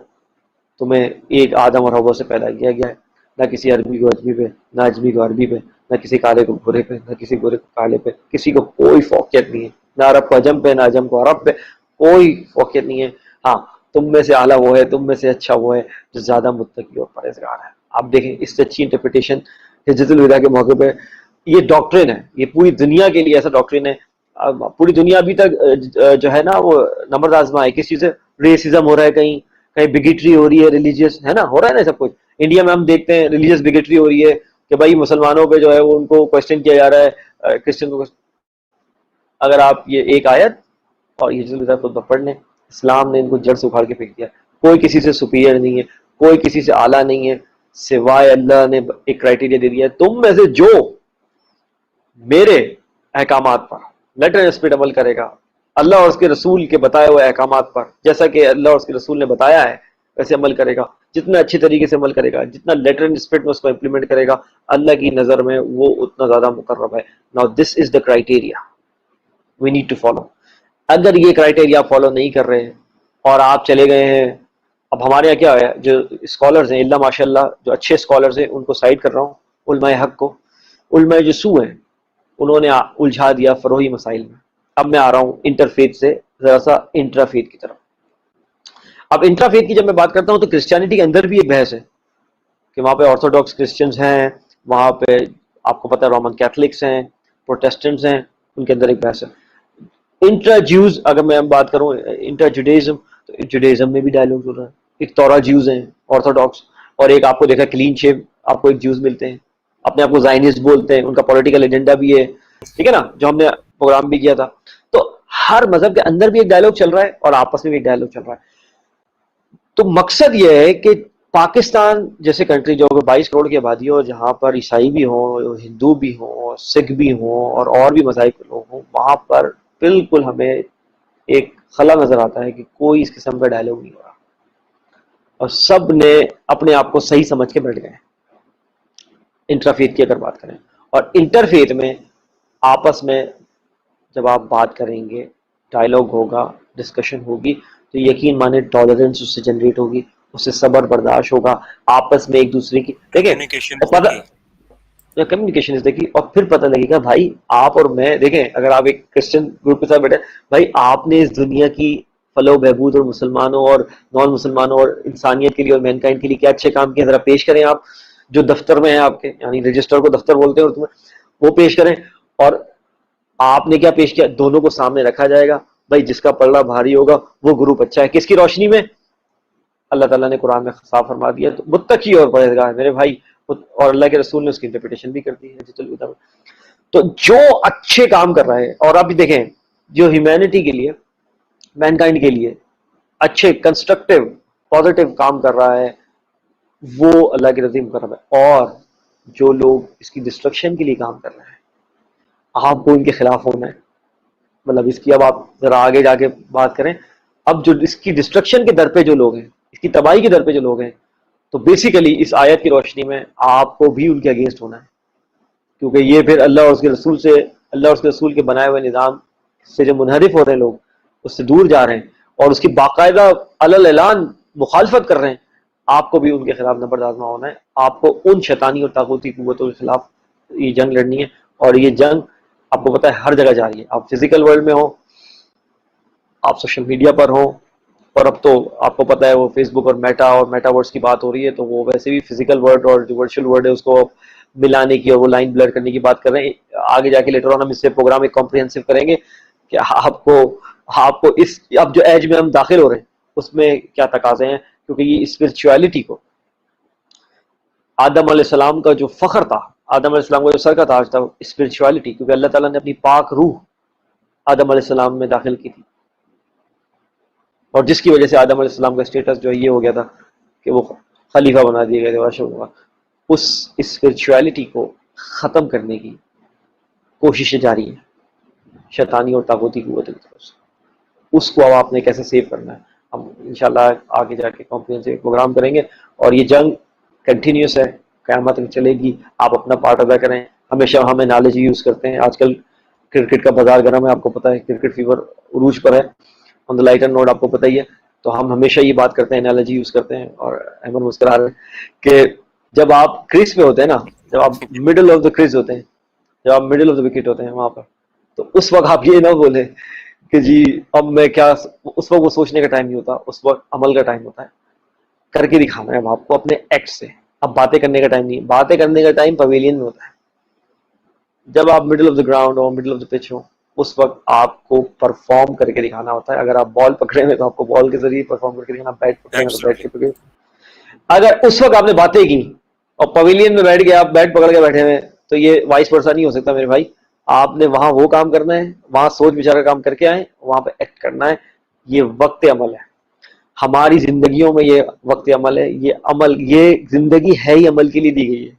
تمہیں ایک آدم اور حوا سے پیدا کیا گیا ہے، نہ کسی عربی کو اجمی پہ، نہ اجمی کو عربی پہ، نہ کسی کالے کو گورے پہ، نہ کسی گورے کو کالے پہ، کسی کو کوئی فوقیت نہیں ہے، نہ عرب کو عجم پہ، نہ عجم کو عرب پہ، کوئی فوقیت نہیں ہے. ہاں، تم میں سے اعلیٰ وہ ہے، تم میں سے اچھا وہ ہے جو زیادہ متقی اور پرہیزگار ہے. آپ دیکھیں اس سے اچھی انٹرپریٹیشن حجۃ الوداع کے موقع پہ. یہ ڈاکٹرن ہے، یہ پوری دنیا کے لیے ایسا ڈاکٹرن ہے. پوری دنیا ابھی تک جو ہے نا وہ نمبر آزما ہے کس چیز سے، ریسزم ہو رہا ہے، کہیں بگیٹری ہو رہی ہے، ریلیجیس ہے نا، ہو رہا ہے نا سب کچھ. انڈیا میں ہم دیکھتے ہیں ریلیجیس بگیٹری ہو رہی ہے کہ بھائی مسلمانوں پہ جو ہے وہ ان کو کوشچن کیا جا رہا ہے، کرسچن کو. اگر آپ یہ ایک آیت اور یہ خود پڑھ لیں اسلام نے ان کو جڑ سے اکھاڑ کے پھینک دیا. کوئی کسی سے سپیریئر نہیں ہے, کوئی کسی سے اعلیٰ نہیں ہے, سوائے اللہ نے ایک کرائٹیریا دے دیا ہے, تم میں سے جو میرے احکامات پر لیٹر اینڈ اسپرٹ عمل کرے گا, اللہ اور اس کے رسول کے بتائے ہوئے احکامات پر جیسا کہ اللہ اور اس کے رسول نے بتایا ہے ویسے عمل کرے گا, جتنا اچھے طریقے سے عمل کرے گا, جتنا لیٹر اینڈ اسپرٹ میں اس کو امپلیمنٹ کرے گا, اللہ کی نظر میں وہ اتنا زیادہ مقرب ہے. Now this is the criteria we need to follow. اگر یہ کرائٹیریا آپ فالو نہیں کر رہے اور آپ چلے گئے ہیں, اب ہمارے یہاں کیا ہے, جو اسکالرز ہیں اللہ ماشاء اللہ جو اچھے اسکالرز ہیں ان کو سائڈ کر رہا ہوں, علماء حق کو, علماء جو سو ہیں انہوں نے الجھا دیا فروعی مسائل میں. اب میں آ رہا ہوں انٹرفیتھ سے ذرا سا انٹرافیتھ کی طرف. اب انٹرافیتھ کی جب میں بات کرتا ہوں تو کرسچینٹی کے اندر بھی ایک بحث ہے کہ وہاں پہ آرتھوڈاکس کرسچنز ہیں, وہاں پہ آپ کو پتہ ہے رومن کیتھلکس ہیں, پروٹیسٹنٹس ہیں, ان کے اندر ایک بحث ہے. انٹرا جیوز اگر میں بات کروں, انٹرا جوڈیزم, تو جوڈیزم میں بھی ڈائلوگ ہو رہا ہے. ایک تورا جیوز ہیں آرتھوڈاکس, اور ایک آپ کو دیکھا کلین شیپ آپ کو ایک جیوز ملتے ہیں, اپنے آپ کو زائنسٹ بولتے ہیں, ان کا پولیٹیکل ایجنڈا بھی ہے, ٹھیک ہے نا, جو ہم نے پروگرام بھی کیا تھا. تو ہر مذہب کے اندر بھی ایک ڈائلوگ چل رہا ہے اور آپس میں بھی ایک ڈائلوگ چل رہا ہے. تو مقصد یہ ہے کہ پاکستان جیسے کنٹری جو 22 کروڑ کی آبادی ہو, جہاں پر عیسائی بھی ہوں, ہندو بھی ہوں, سکھ بھی ہوں اور بھی مذاہب کے لوگ ہوں, وہاں پر بالکل ہمیں ایک خلا نظر آتا ہے کہ کوئی اس قسم کا ڈائلوگ نہیں ہو رہا اور سب نے اپنے آپ کو صحیح سمجھ کے بیٹھ گئے. انٹرفیتھ کی اگر بات کریں, اور انٹرفیتھ میں آپس میں جب آپ بات کریں گے, ڈائلوگ ہوگا, ڈسکشن ہوگی, تو یقین مانے ٹالرنس اس سے جنریٹ ہوگی, اس سے صبر برداشت ہوگا, آپس میں ایک دوسرے کی دیکھیں کمیونیکیشن دیکھیے, اور پھر پتہ لگے گا بھائی آپ اور میں. دیکھیں اگر آپ ایک کرسچن گروپ کے ساتھ بیٹھے, بھائی آپ نے اس دنیا کی فلاح و بہبود اور مسلمانوں اور نان مسلمانوں اور انسانیت کے لیے اور مین کائنڈ کے لیے کیا اچھے کام کیے, ذرا پیش کریں. آپ جو دفتر میں ہیں آپ کے, یعنی رجسٹر کو دفتر بولتے ہیں اردو میں, وہ پیش کریں. اور آپ نے کیا پیش کیا, دونوں کو سامنے رکھا جائے گا. بھائی جس کا پلڑا بھاری ہوگا وہ گروپ اچھا ہے. کس کی روشنی میں؟ اللہ تعالیٰ نے قرآن میں صاف فرما دیا, تو متقی اور پرہیزگار میرے بھائی, اور اللہ کے رسول نے اس کی انٹرپریٹیشن بھی کر دی ہے. تو جو اچھے کام کر رہا ہے, اور آپ بھی دیکھیں جو ہیومینٹی کے لیے, مین کائنڈ کے لیے اچھے کنسٹرکٹیو پازیٹیو کام کر رہا ہے, وہ اللہ کے رضی مقرب ہے. اور جو لوگ اس کی ڈسٹرکشن کے لیے کام کر رہے ہیں, آپ کو ان کے خلاف ہونا ہے. مطلب اس کی اب آپ ذرا آگے جا کے بات کریں, اب جو اس کی ڈسٹرکشن کے در پہ جو لوگ ہیں, اس کی تباہی کے در پہ جو لوگ ہیں, تو بیسیکلی اس آیت کی روشنی میں آپ کو بھی ان کے اگینسٹ ہونا ہے, کیونکہ یہ پھر اللہ اور اس کے رسول سے, اللہ اور اس کے رسول کے بنائے ہوئے نظام سے جو منحرف ہو رہے ہیں لوگ, اس سے دور جا رہے ہیں اور اس کی باقاعدہ علی اعلان مخالفت کر رہے ہیں, آپ کو بھی ان کے خلاف نبرد آزما ہونا ہے. آپ کو ان شیطانی اور طاغوتی قوتوں کے خلاف یہ جنگ لڑنی ہے, اور یہ جنگ آپ کو پتہ ہے ہر جگہ جاری ہے. آپ فزیکل ورلڈ میں ہوں, آپ سوشل میڈیا پر ہوں, اور اب تو آپ کو پتہ ہے وہ فیس بک اور میٹا ورس کی بات ہو رہی ہے, تو وہ ویسے بھی فزیکل ورلڈ اور جو ورچوئل ورلڈ ہے اس کو ملانے کی اور وہ لائن بلر کرنے کی بات کر رہے ہیں. آگے جا کے لیٹر آن ہم اس سے پروگرام ایک کمپریہنسو کریں گے کہ آپ کو اس اب جو ایج میں ہم داخل ہو رہے ہیں اس میں کیا تقاضے ہیں, کیونکہ یہ اسپرچویلٹی کو, آدم علیہ السلام کا جو فخر تھا, آدم علیہ السلام کا جو سر کا تاج تھا, اسپرچویلٹی, کیونکہ اللہ تعالیٰ نے اپنی پاک روح آدم علیہ السلام میں داخل کی تھی, اور جس کی وجہ سے آدم علیہ السلام کا اسٹیٹس جو ہے یہ ہو گیا تھا کہ وہ خلیفہ بنا دیے گئے تھے واشو. اس اسپرچویلٹی کو ختم کرنے کی کوششیں جاری ہیں شیطانی اور طاغوتی قوت کی طرف سے. اس کو اب آپ نے کیسے سیو کرنا ہے, ہم انشاءاللہ آگے جا کے کمپریہنسو پروگرام کریں گے, اور یہ جنگ کنٹینیوس ہے, قیامت تک چلے گی. آپ اپنا پارٹ ادا کریں. ہمیشہ ہم انالوجی یوز کرتے ہیں, آج کل کرکٹ کا بازار گرم ہے, آپ کو پتہ ہے کرکٹ فیور عروج پر ہے, آن دا لائٹر نوٹ آپ کو پتہ ہی ہے. تو ہم ہمیشہ یہ بات کرتے ہیں, انالوجی یوز کرتے ہیں, اور احمد مسکرا رہے ہیں کہ جب آپ کریز پہ ہوتے ہیں نا, جب آپ مڈل آف دا کریز ہوتے ہیں, جب آپ مڈل آف دا وکٹ ہوتے ہیں وہاں پر, تو اس وقت آپ یہ نہ بولیں کہ جی اب میں کیا, اس وقت وہ سوچنے کا ٹائم نہیں ہوتا, اس وقت عمل کا ٹائم ہوتا ہے. کر کے دکھانا ہے اب آپ کو اپنے ایکٹ سے. اب باتیں کرنے کا ٹائم نہیں, باتیں کرنے کا ٹائم پویلین میں ہوتا ہے. جب آپ مڈل آف دا گراؤنڈ ہو, مڈل آف دا پچ ہو, اس وقت آپ کو پرفارم کر کے دکھانا ہوتا ہے. اگر آپ بال پکڑے ہوئے تو آپ کو بال کے ذریعے پرفارم کر کے دکھانا, بیٹ پکڑے ہیں تو بیٹ کے پکڑے. اگر اس وقت آپ نے باتیں کی اور پویلین میں بیٹھ گئے, آپ بیٹ پکڑ کے بیٹھے ہوئے, تو یہ وائس ورسا نہیں ہو سکتا میرے بھائی. آپ نے وہاں وہ کام کرنا ہے, وہاں سوچ بچار کا کام کر کے آئے, وہاں پہ ایکٹ کرنا ہے. یہ وقت عمل ہے. ہماری زندگیوں میں یہ وقت عمل ہے. یہ زندگی ہے ہی عمل کے لیے دی گئی ہے.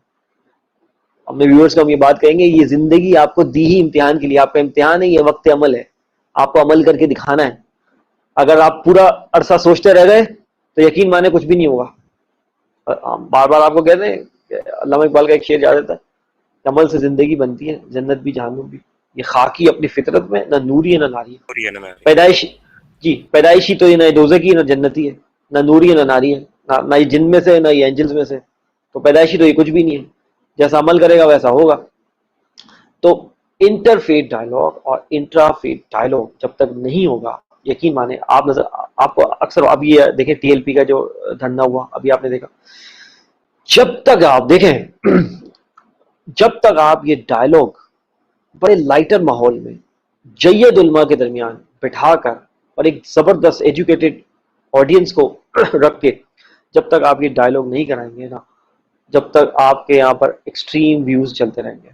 اپنے ویورز کو ہم یہ بات کہیں گے, یہ زندگی آپ کو دی ہی امتحان کے لیے. آپ کا امتحان ہے, یہ وقت عمل ہے. آپ کو عمل کر کے دکھانا ہے. اگر آپ پورا عرصہ سوچتے رہ گئے تو یقین مانے کچھ بھی نہیں ہوگا. بار بار آپ کو کہتے ہیں, علامہ اقبال کا ایک شعر یاد رہتا ہے, عمل سے زندگی بنتی ہے, جنت بھی جہنم بھی. یہ خاکی اپنی فطرت میں نہ نوری ہے نہ ناری ہے. پیدائشی تو یہ نہ دوزخی نہ جنتی ہے, نہ نوری ہے نہ ناری ہے, نہ یہ جن میں سے نہ یہ اینجلز میں سے. تو پیدائشی تو یہ کچھ بھی نہیں ہے. جیسا عمل کرے گا ویسا ہوگا. تو انٹر فیتھ ڈائلاگ اور انٹرا فیتھ ڈائلاگ جب تک نہیں ہوگا, یقین مانے آپ کو اکثر ابھی یہ دیکھیں ٹی ایل پی کا جو دھرنا ہوا ابھی آپ نے دیکھا, جب تک آپ دیکھیں جب تک آپ یہ ڈائلاگ بڑے لائٹر ماحول میں جید علماء کے درمیان بٹھا کر اور ایک زبردست ایجوکیٹڈ آڈینس کو رکھ کے جب تک آپ یہ ڈائلاگ نہیں کرائیں گے نا, جب تک آپ کے یہاں پر ایکسٹریم ویوز چلتے رہیں گے.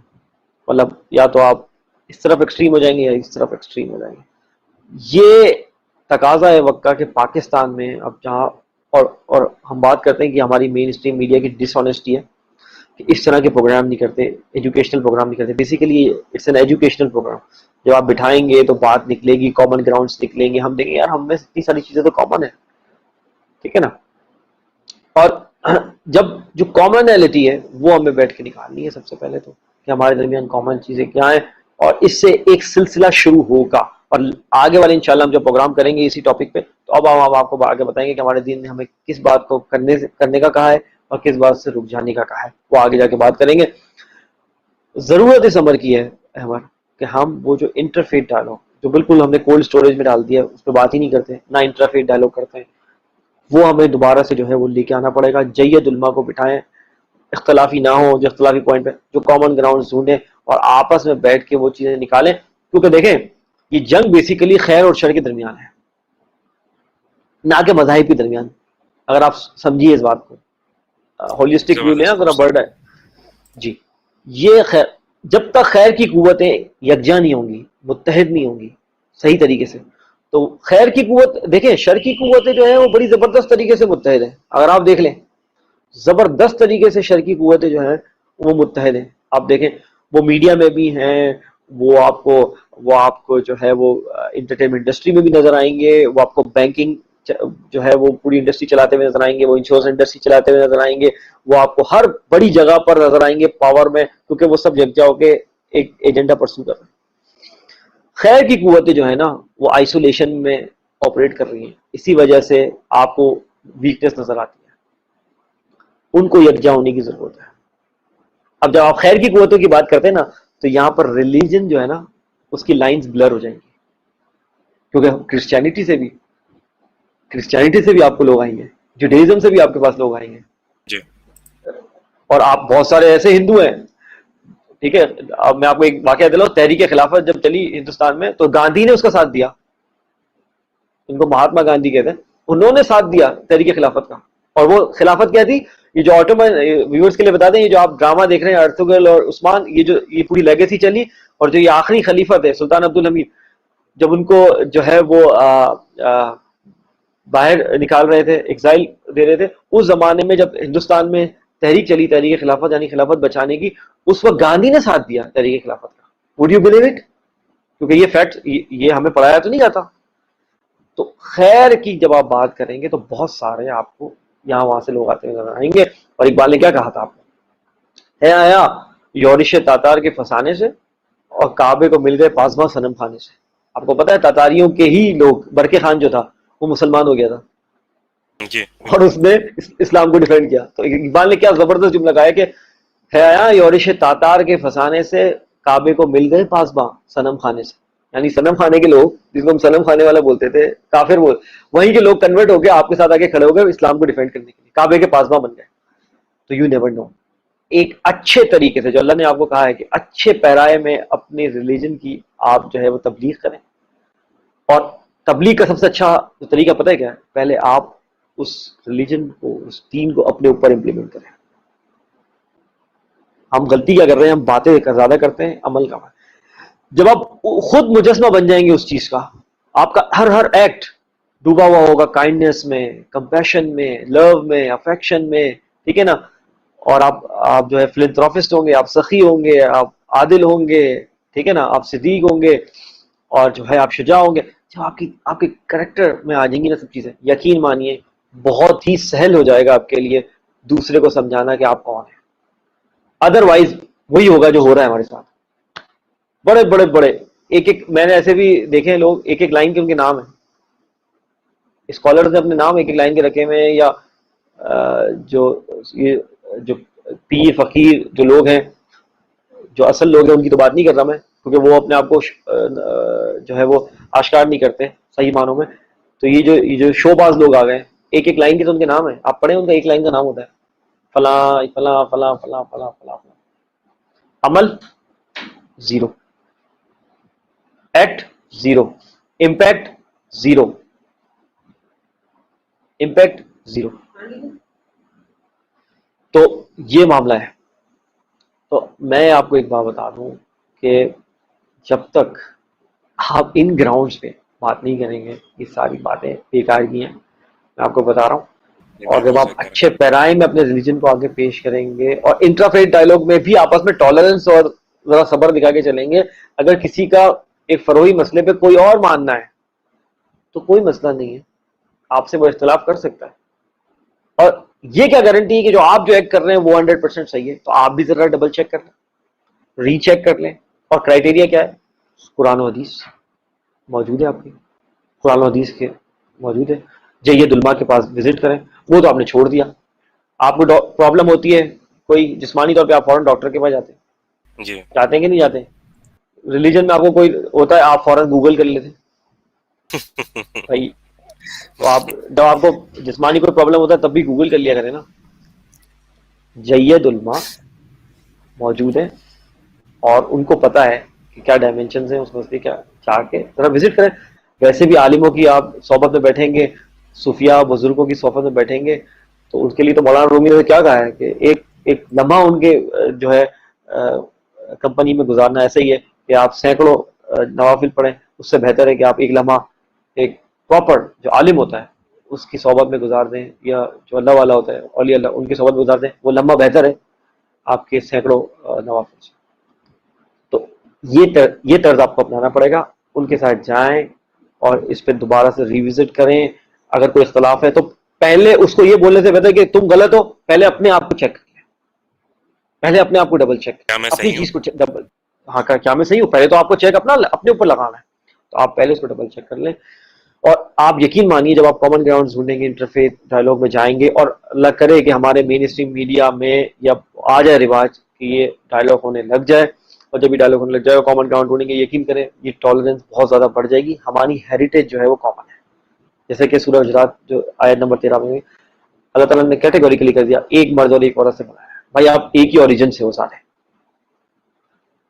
مطلب یا تو آپ اس طرف ایکسٹریم ہو جائیں گے یا اس طرف ایکسٹریم ہو جائیں گے. یہ تقاضا ہے وقت کا کہ پاکستان میں اب جہاں اور ہم بات کرتے ہیں کہ ہماری مین اسٹریم میڈیا کی ڈس آنیسٹی ہے کہ اس طرح کے پروگرام نہیں کرتے, ایجوکیشنل پروگرام نہیں کرتے. Basically it's an educational programme. جب آپ بٹھائیں گے تو بات نکلے گی, کامن گراؤنڈس نکلیں گے, ہم دیکھیں یار ہم میں اتنی ساری چیزیں تو کامن ہے, ٹھیک ہے نا. اور جب جو کامنالٹی ہے وہ ہمیں بیٹھ کے نکالنی ہے سب سے پہلے تو, کہ ہمارے درمیان کامن چیزیں کیا ہیں, اور اس سے ایک سلسلہ شروع ہوگا. اور آگے والے انشاءاللہ ہم جو پروگرام کریں گے اسی ٹاپک پہ, تو اب ہم آپ کو آگے بتائیں گے کہ ہمارے دین نے ہمیں کس بات کو کرنے کا کہا ہے اور کس بات سے رک جانے کا کہا ہے. وہ آگے جا کے بات کریں گے. ضرورت اس امر کی ہے احمد کہ ہم وہ جو انٹرفیت ڈائلاگ جو بالکل ہم نے کولڈ اسٹوریج میں ڈال دیا اس پہ بات ہی نہیں کرتے, نہ انٹرفیت ڈائلاگ کرتے ہیں, وہ ہمیں دوبارہ سے جو ہے وہ لے کے آنا پڑے گا. جید علماء کو بٹھائیں, اختلافی نہ ہو, جو اختلافی پوائنٹ پہ جو کامن گراؤنڈ ڈھونڈیں اور آپس میں بیٹھ کے وہ چیزیں نکالیں. کیونکہ دیکھیں یہ جنگ بیسیکلی خیر اور شر کے درمیان ہے, نہ کہ مذاہب کے درمیان. اگر آپ سمجھیے اس بات کو, ہولسٹک ویو لیں ذرا برڈ ہے جی. یہ خیر جب تک خیر کی قوتیں یکجا نہیں ہوں گی, متحد نہیں ہوں گی صحیح طریقے سے, تو خیر کی قوت دیکھیں شر کی قوتیں جو ہیں وہ بڑی زبردست طریقے سے متحد ہیں. اگر آپ دیکھ لیں زبردست طریقے سے شر کی قوتیں جو ہیں وہ متحد ہیں. آپ دیکھیں وہ میڈیا میں بھی ہیں, وہ آپ کو جو ہے وہ انٹرٹینمنٹ انڈسٹری میں بھی نظر آئیں گے, وہ آپ کو بینکنگ جو ہے وہ پوری انڈسٹری چلاتے ہوئے نظر آئیں گے, وہ انشورنس انڈسٹری چلاتے ہوئے نظر آئیں گے, وہ آپ کو ہر بڑی جگہ پر نظر آئیں گے پاور میں, کیونکہ وہ سب یکجا ہو کے ایک ایجنڈا پرسو کر رہے ہیں. خیر کی قوتیں جو ہے نا وہ آئسولیشن میں آپریٹ کر رہی ہیں, اسی وجہ سے آپ کو ویکنیس نظر آتی ہے. ان کو یکجا ہونے کی ضرورت ہے. اب جب آپ خیر کی قوتوں کی بات کرتے ہیں نا تو یہاں پر ریلیجن جو ہے نا اس کی لائنز بلر ہو جائیں گی, کیونکہ کرسچینٹی سے بھی آپ کو لوگ آئیں گے, جوڈیزم سے بھی آپ کے پاس لوگ آئیں گے جی. اور آپ بہت سارے ایسے ہندو ہیں, ٹھیک ہے. اب میں آپ کو ایک واقعہ دلاؤں, تحریک خلافت جب چلی ہندوستان میں تو گاندھی نے اس کا ساتھ دیا, ان کو مہاتما گاندھی کہتے ہیں, انہوں نے ساتھ دیا تحریک خلافت کا. اور وہ خلافت کیا تھی, یہ جو آٹومن ویورز کے لیے بتا دیں, یہ جو آپ ڈرامہ دیکھ رہے ہیں ارطغرل اور عثمان, یہ پوری لیگیسی چلی, اور جو یہ آخری خلیفت ہے سلطان عبد الحمید, جب ان کو جو ہے وہ باہر نکال رہے تھے, ایگزائل دے رہے تھے, اس زمانے میں جب ہندوستان میں تحریک چلی, تحریک خلافت یعنی خلافت بچانے کی, اس وقت گاندھی نے ساتھ دیا تحریک خلافت کا. Would you believe it? کیونکہ یہ فیکٹ یہ ہمیں پڑھایا تو نہیں جاتا. تو خیر کی جب آپ بات کریں گے تو بہت سارے آپ کو یہاں وہاں سے لوگ آتے ہوئے نظر آئیں گے. اور اقبال نے کیا کہا تھا آپ کو, ہے آیا یورش تاتار کے فسانے سے اور کعبے کو مل گئے پاسباں صنم خانے سے. آپ کو پتا ہے تاتاریوں کے ہی لوگ, برقے خان جو تھا وہ مسلمان ہو گیا تھا جی. اور اس نے اسلام کو ڈیفینڈ کیا. تو اقبال نے کیا زبردست جملہ کہا ہے کہ ہے آیا یورش تاتار کے فسانے سے کعبے کو مل گئے پاسباں صنم خانے سے. یعنی صنم خانے کے لوگ, جس کو ہم صنم خانے والا بولتے تھے, کافر وہ, وہیں کے لوگ کنورٹ ہو گئے, آپ کے ساتھ آگے کھڑے ہو گئے اسلام کو ڈیفینڈ کرنے کے لیے, کعبے کے پاسباں بن گئے. تو یو نیور نو, ایک اچھے طریقے سے جو اللہ نے آپ کو کہا ہے کہ اچھے پیرائے میں اپنے ریلیجن کی آپ جو ہے وہ تبلیغ کریں. اور تبلیغ کا سب سے اچھا طریقہ پتہ ہے کیا ہے, پہلے آپ اس ریلیجن کو, اس دین کو اپنے اوپر امپلیمنٹ کریں. ہم غلطی کیا کر رہے ہیں, ہم باتیں زیادہ کرتے ہیں, عمل کا. جب آپ خود مجسمہ بن جائیں گے اس چیز کا, آپ کا ہر ایکٹ ڈوبا ہوا ہوگا کائنڈنس میں, کمپیشن میں, لو میں, افیکشن میں, ٹھیک ہے نا, اور آپ جو ہے فلنتھراپسٹ ہوں گے, آپ سخی ہوں گے, آپ عادل ہوں گے, ٹھیک ہے نا, آپ صدیق ہوں گے, اور جو ہے آپ شجاع ہوں گے. جب آپ کے کریکٹر میں آ جائیں گی نا سب چیزیں, یقین مانیے بہت ہی سہل ہو جائے گا آپ کے لیے دوسرے کو سمجھانا کہ آپ کون ہیں. ادروائز وہی ہوگا جو ہو رہا ہے ہمارے ساتھ. بڑے بڑے بڑے ایک میں نے ایسے بھی دیکھے ہیں لوگ, ایک لائن کے ان کے نام ہیں, اسکالرز نے اپنے نام ایک لائن کے رکھے ہوئے ہیں, یا جو پیر فقیر جو لوگ ہیں, جو اصل لوگ ہیں ان کی تو بات نہیں کر رہا میں, کیونکہ وہ اپنے آپ کو جو ہے وہ آشکار نہیں کرتے صحیح معنوں میں. تو یہ جو شو باز لوگ آ گئے, ایک لائن کے تو ان کے نام ہیں, آپ پڑھیں ان کا ایک لائن کا نام ہوتا ہے فلاں فلاں فلاں فلاں فلاں فلاں. عمل zero, act zero, impact zero, impact zero. تو یہ معاملہ ہے. تو میں آپ کو ایک بات بتا دوں کہ جب تک آپ ان گراؤنڈز پہ بات نہیں کریں گے یہ ساری باتیں بیکار کی ہیں, میں آپ کو بتا رہا ہوں. اور جب بالکل آپ صحیح کہہ رہے اچھے پیرائے میں اپنے ریلیجن کو آگے پیش کریں گے, اور انٹرافیت ڈائلاگ میں بھی آپس میں ٹالرنس اور ذرا صبر دکھا کے چلیں گے. اگر کسی کا ایک فروئی مسئلے پہ کوئی اور ماننا ہے تو کوئی مسئلہ نہیں ہے, آپ سے وہ اختلاف کر سکتا ہے. اور یہ کیا گارنٹی ہے کہ جو آپ جو ایکٹ کر رہے ہیں وہ 100% صحیح ہے؟ تو آپ بھی ذرا ڈبل چیک کر لیں, ری چیک کر لیں. اور کرائٹیریا کیا ہے؟ قرآن و حدیث موجود ہے, آپ کی قرآن و حدیث کے موجود ہے. جید علماء کے پاس وزٹ کریں, وہ تو آپ نے چھوڑ دیا. آپ کو پرابلم ہوتی ہے کوئی جسمانی طور پہ, آپ فوراً ڈاکٹر کے پاس جاتے ہیں, جی جاتے ہیں کہ نہیں جاتے ہیں؟ ریلیجن میں آپ کو کوئی ہوتا ہے آپ فوراً گوگل کر لیتے بھائی. تو جب آپ کو جسمانی کوئی پرابلم ہوتا ہے تب بھی گوگل کر لیا کریں نا. جید علماء موجود ہیں اور ان کو پتا ہے کہ کیا ڈائمینشنز ہیں اس مسئلے, کیا چاہ کے ذرا وزٹ کریں. ویسے بھی عالموں کی آپ صحبت میں بیٹھیں گے, صوفیاء بزرگوں کی صحبت میں بیٹھیں گے, تو اس کے لیے تو مولانا رومی نے کیا کہا ہے کہ ایک لمحہ ان کے جو ہے کمپنی میں گزارنا ایسا ہی ہے کہ آپ سینکڑوں نوافل پڑھیں, اس سے بہتر ہے کہ آپ ایک لمحہ ایک پراپر جو عالم ہوتا ہے اس کی صحبت میں گزار دیں, یا جو اللہ والا ہوتا ہے اولیاء اللہ ان کی صحبت میں گزار دیں. وہ لمحہ بہتر ہے آپ کے سینکڑوں نوافل سے. تو یہ طرز آپ کو اپنانا پڑے گا. ان کے ساتھ جائیں اور اس پہ دوبارہ سے ریوزٹ کریں. اگر کوئی اختلاف ہے تو پہلے اس کو یہ بولنے سے بہتر کہ تم غلط ہو, پہلے اپنے آپ کو چیک کر لیں, پہلے اپنے آپ کو ڈبل چیک, کیا میں اپنی صحیح ہوں؟ چیز کو ڈبل, ہاں کیا میں صحیح ہوں, پہلے تو آپ کو چیک اپنے اوپر لگانا ہے. تو آپ پہلے اس کو ڈبل چیک کر لیں. اور آپ یقین مانیے جب آپ کامن گراؤنڈ ڈھونڈیں گے, انٹرفیت ڈائلاگ میں جائیں گے, اور اللہ کرے کہ ہمارے مین اسٹریم میڈیا میں یا آ جائے رواج کہ یہ ڈائلاگ ہونے لگ جائے, اور جب یہ ڈائلاگ ہونے لگ جائے اور کامن گراؤنڈ ڈھونڈیں گے, یقین کریں یہ ٹالرنس بہت زیادہ بڑھ جائے گی. ہماری ہیریٹیج جو ہے وہ کامن ہے. جیسے کہ سورہ حجرات جو آیت نمبر 13 میں اللہ تعالیٰ نے کیٹیگوریکلی کر دیا, ایک مرد اور ایک عورت سے بنایا. بھائی آپ ایک ہی اوریجن سے ہو سارے,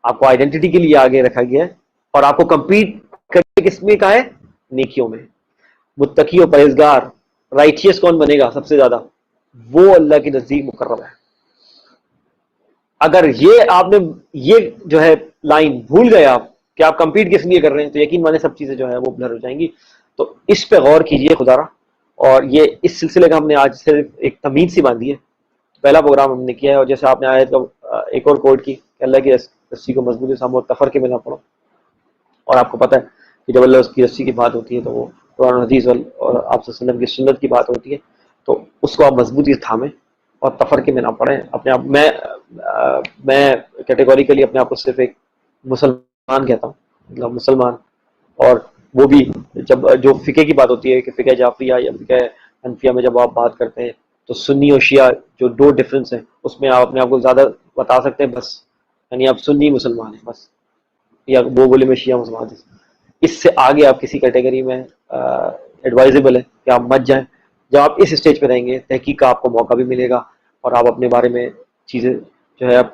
آپ کو آئیڈینٹی کے لیے آگے رکھا گیا ہے, اور آپ کو کمپیٹ کرنے کس میں کا ہے؟ نیکیوں میں. متقی و پرہیزگار رائٹیس کون بنے گا سب سے زیادہ؟ وہ اللہ کے نزدیک مقرب ہے. اگر یہ آپ نے یہ جو ہے لائن بھول گئے آپ کہ آپ کمپیٹ کس لیے کر رہے ہیں, تو یقین مانے سب چیزیں جو ہے وہ بلر ہو جائیں گی. تو اس پہ غور کیجئے خدا را. اور یہ اس سلسلے کا ہم نے آج صرف ایک تمیز سی باندھی ہے, پہلا پروگرام ہم نے کیا ہے. اور جیسے آپ نے آیت کا ایک اور کوٹ کی کہ اللہ کی رسی کو مضبوطی سے اور تفرقے میں نہ پڑھو. اور آپ کو پتہ ہے کہ جب اللہ اس کی رسی کی بات ہوتی ہے تو وہ قرآن حدیث اور آپ صلی اللہ علیہ وسلم کی سنت کی بات ہوتی ہے, تو اس کو آپ مضبوطی سے تھامیں اور تفرقے میں نہ پڑھیں. اپنے آپ میں کیٹیگوریکلی اپنے آپ کو صرف ایک مسلمان کہتا ہوں, مطلب مسلمان. اور وہ بھی جب جو فقہ کی بات ہوتی ہے کہ فقہ جعفریہ یا فقہ حنفیہ میں جب آپ بات کرتے ہیں تو سنی اور شیعہ جو دو ڈفرینس ہیں اس میں آپ اپنے آپ کو زیادہ بتا سکتے ہیں بس, یعنی آپ سنی مسلمان ہیں بس, یا وہ بولے میں شیعہ مسلمان ہیں. اس سے آگے آپ کسی کیٹیگری میں ایڈوائزیبل ہے کہ آپ مت جائیں. جب آپ اس اسٹیج پہ رہیں گے تحقیق کا آپ کو موقع بھی ملے گا, اور آپ اپنے بارے میں چیزیں جو ہے آپ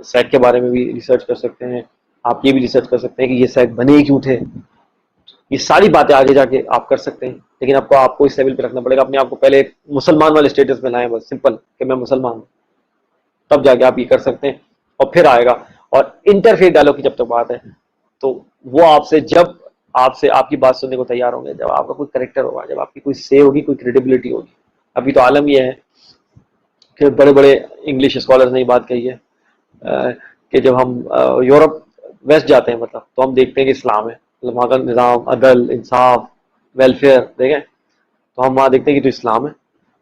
سیک کے بارے میں بھی ریسرچ کر سکتے ہیں. آپ یہ بھی ریسرچ کر سکتے ہیں کہ یہ سیک بنے کیوں تھے. یہ ساری باتیں آگے جا کے آپ کر سکتے ہیں, لیکن آپ کو اس لیول پہ رکھنا پڑے گا. اپنے آپ کو پہلے ایک مسلمان والے اسٹیٹس میں لائیں, بس سمپل کہ میں مسلمان ہوں, تب جا کے آپ یہ کر سکتے ہیں. اور پھر آئے گا. اور انٹرفیت ڈائلاگ کی جب تک بات ہے تو وہ آپ سے جب آپ سے آپ کی بات سننے کو تیار ہوں گے جب آپ کا کوئی کریکٹر ہوگا, جب آپ کی کوئی سے ہوگی, کوئی کریڈیبلٹی ہوگی. ابھی تو عالم یہ ہے کہ بڑے بڑے انگلش اسکالرز نے یہ بات کہی ہے کہ جب ہم یورپ ویسٹ جاتے ہیں مطلب, تو ہم دیکھتے ہیں کہ اسلام ہے, مطلب وہاں کا نظام عدل انصاف ویلفیئر دیکھیں تو ہم وہاں دیکھتے ہیں کہ تو اسلام ہے.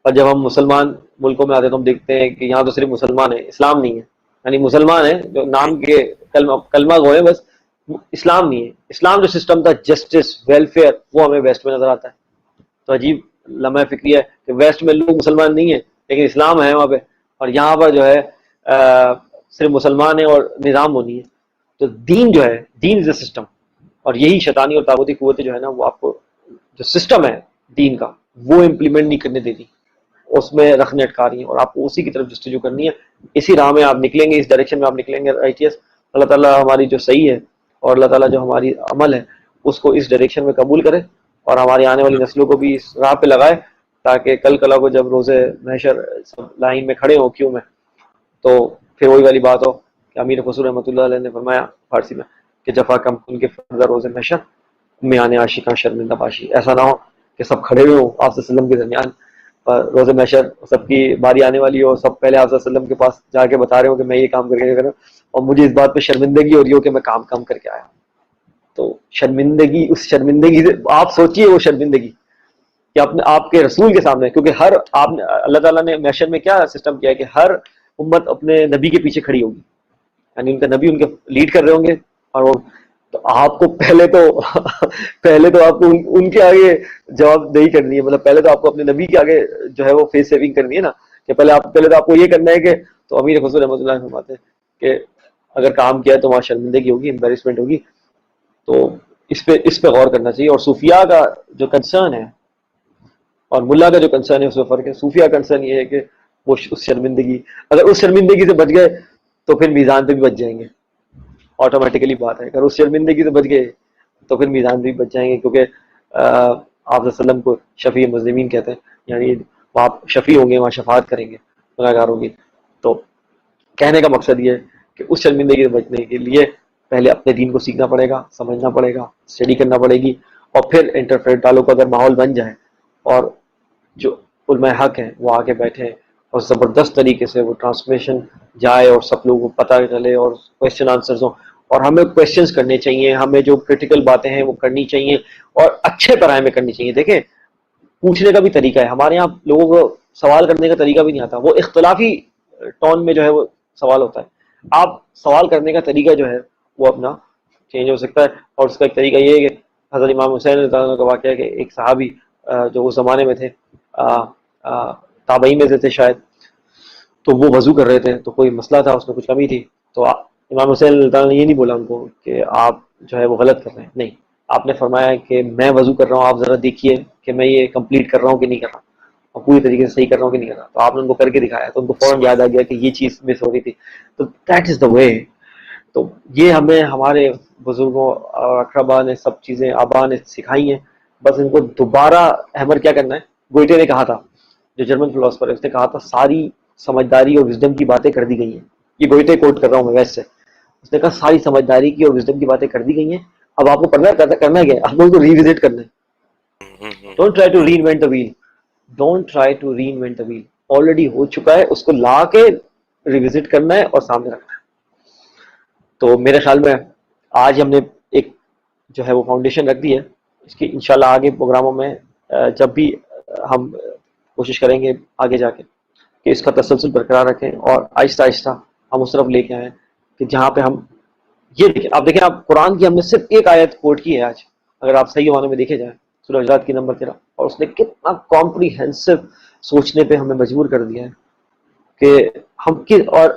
اور جب ہم مسلمان ملکوں میں آتے ہیں تو ہم دیکھتے ہیں کہ یہاں تو صرف مسلمان ہیں, اسلام نہیں ہے. یعنی مسلمان ہیں جو نام کے کلمہ گو ہیں بس, اسلام نہیں ہے. اسلام جو سسٹم تھا جسٹس ویلفیئر وہ ہمیں ویسٹ میں نظر آتا ہے. تو عجیب لمحہ فکری ہے کہ ویسٹ میں لوگ مسلمان نہیں ہیں لیکن اسلام ہے وہاں پہ, اور یہاں پر جو ہے صرف مسلمان ہیں اور نظام وہ نہیں ہے. تو دین جو ہے, دین از اے سسٹم, اور یہی شیطانی اور طاغوتی قوتیں جو ہے نا وہ آپ کو جو سسٹم ہے دین کا وہ امپلیمنٹ نہیں کرنے دیتی, اس میں رکھنے اٹکا رہی ہیں, اور آپ کو اسی کی طرف جستجو کرنی ہے. اسی راہ میں آپ نکلیں گے, اس ڈائریکشن میں آپ نکلیں گے رائٹیس. اللہ تعالیٰ ہماری جو صحیح ہے اور اللہ تعالیٰ جو ہماری عمل ہے اس کو اس ڈائریکشن میں قبول کرے اور ہماری آنے والی نسلوں کو بھی اس راہ پہ لگائے, تاکہ کل کلا کو جب روزے محشر سب لائن میں کھڑے ہوں کیوں میں, تو پھر وہی والی بات ہو کہ امیر خسرو رحمۃ اللہ علیہ نے فرمایا فارسی میں کہ جفا کم ان کے فرض روزے محشر میں آنے عاشقاں شرمندہ باشی. ایسا نہ ہو کہ سب کھڑے ہوئے ہوں آپ صلی اللہ علیہ وسلم کے درمیان روزے محشر, سب کی باری آنے والی ہو, سب پہلے آپ صلی اللہ علیہ وسلم کے پاس جا کے بتا رہے ہو کہ میں یہ کام کر کے کروں, اور مجھے اس بات پہ شرمندگی ہو رہی ہو کہ میں کام کر کے آیا. تو شرمندگی, اس شرمندگی سے آپ سوچیے وہ شرمندگی کہ آپ کے رسول کے سامنے, کیونکہ ہر آپ نے اللہ تعالیٰ نے محشر میں کیا سسٹم کیا ہے کہ ہر امت اپنے نبی کے پیچھے کھڑی ہوگی, یعنی ان کا نبی ان کے لیڈ کر رہے ہوں گے, اور وہ تو آپ کو پہلے تو آپ کو ان کے آگے جواب دہی کرنی ہے, مطلب پہلے تو آپ کو اپنے نبی کے آگے جو ہے وہ فیس سیونگ کرنی ہے نا, کہ پہلے تو آپ کو یہ کرنا ہے کہ, تو امیر خسرو رحمۃ اللہ فرماتے ہیں کہ اگر کام کیا ہے تو وہاں شرمندگی ہوگی, امبیرسمنٹ ہوگی. تو اس پہ غور کرنا چاہیے. اور صوفیاء کا جو کنسرن ہے اور ملا کا جو کنسرن ہے اس میں فرق ہے. صوفیاء کا کنسرن یہ ہے کہ وہ اس شرمندگی, اگر اس شرمندگی سے بچ گئے تو پھر میزان پہ بھی بچ جائیں گے, آٹومیٹیکلی بات ہے. اگر اس شرمندگی سے بچ گئے تو پھر میزان بھی بچ جائیں گے, کیونکہ آپ صلی اللہ علیہ وسلم کو شفیع مذنبین کہتے ہیں, یعنی آپ شفیع ہوں گے, وہاں شفاعت کریں گے گناہ گاروں کی. تو کہنے کا مقصد یہ ہے کہ اس شرمندگی سے بچنے کے لیے پہلے اپنے دین کو سیکھنا پڑے گا, سمجھنا پڑے گا, اسٹڈی کرنا پڑے گی, اور پھر انٹرفیئر ڈالو کو اگر ماحول بن جائے اور جو علماء حق ہیں وہ آگے بیٹھے اور زبردست طریقے سے وہ ٹرانسمیشن جائے اور سب لوگوں کو پتہ چلے اور کویشچن آنسرز ہوں. اور ہمیں کویشچنز کرنے چاہیے, ہمیں جو کرٹیکل باتیں ہیں وہ کرنی چاہیے اور اچھے پیمانے میں کرنی چاہیے. دیکھیں پوچھنے کا بھی طریقہ ہے, ہمارے یہاں لوگوں کو سوال کرنے کا طریقہ بھی نہیں آتا, وہ اختلافی ٹون میں جو ہے وہ سوال ہوتا ہے. آپ سوال کرنے کا طریقہ جو ہے وہ اپنا چینج ہو سکتا ہے, اور اس کا ایک طریقہ یہ ہے کہ حضرت امام حسین رضی اللہ عنہ کا واقعہ ہے کہ ایک صحابی جو اس زمانے میں تھے, تابعین میں سے تھے شاید, تو وہ وضو کر رہے تھے, تو کوئی مسئلہ تھا, اس میں کچھ کمی تھی, تو امام حسین رضی اللہ عنہ نے یہ نہیں بولا ان کو کہ آپ جو ہے وہ غلط کر رہے ہیں, نہیں, آپ نے فرمایا کہ میں وضو کر رہا ہوں, آپ ذرا دیکھیے کہ میں یہ کمپلیٹ کر رہا ہوں کہ نہیں کر رہا, اور پوری طریقے سے صحیح کر رہا ہوں کہ نہیں کر رہا. تو آپ نے ان کو کر کے دکھایا تو ان کو فوراً یاد آ گیا کہ یہ چیز مس ہو رہی تھی. تو دیٹ از دا وے. تو یہ ہمیں ہمارے بزرگوں اور اقربا نے سب چیزیں آبا نے سکھائی ہیں, بس ان کو دوبارہ ہیمر کیا کرنا ہے. گوئٹے نے کہا تھا, جو جرمن فلاسفر ہے, اس نے کہا تھا ساری سمجھداری اور وزڈم کی باتیں کر دی گئی ہیں. یہ گوئٹے کوٹ کر رہا ہوں میں ویسٹ سے. اس نے کہا ساری سمجھداری کی اور وزڈم کی باتیں کر دی گئی ہیں, اب آپ کو کرنا کیا ہے, آپ کو ریوزٹ کرنا ہے. Don't try to reinvent the wheel, don't try to reinvent the wheel, already ہو چکا ہے, اس کو لا کے ریوزٹ کرنا ہے اور سامنے رکھنا ہے. تو میرے خیال میں آج ہم نے ایک جو ہے وہ فاؤنڈیشن رکھ دی ہے. اس کی انشاءاللہ آگے پروگراموں میں جب بھی ہم کوشش کریں گے آگے جا کے کہ اس کا تسلسل برقرار رکھیں, اور آہستہ آہستہ ہم اس طرف لے کے آئیں کہ جہاں پہ ہم یہ دیکھیں آپ قرآن کی ہم نے صرف ایک آیت کوٹ کی ہے آج, اگر آپ صحیح معنوں میں دیکھے جائیں, سورہ حجرات کی نمبر 13, اور اس نے کتنا کمپریہنسو سوچنے پہ ہمیں مجبور کر دیا ہے کہ ہم اور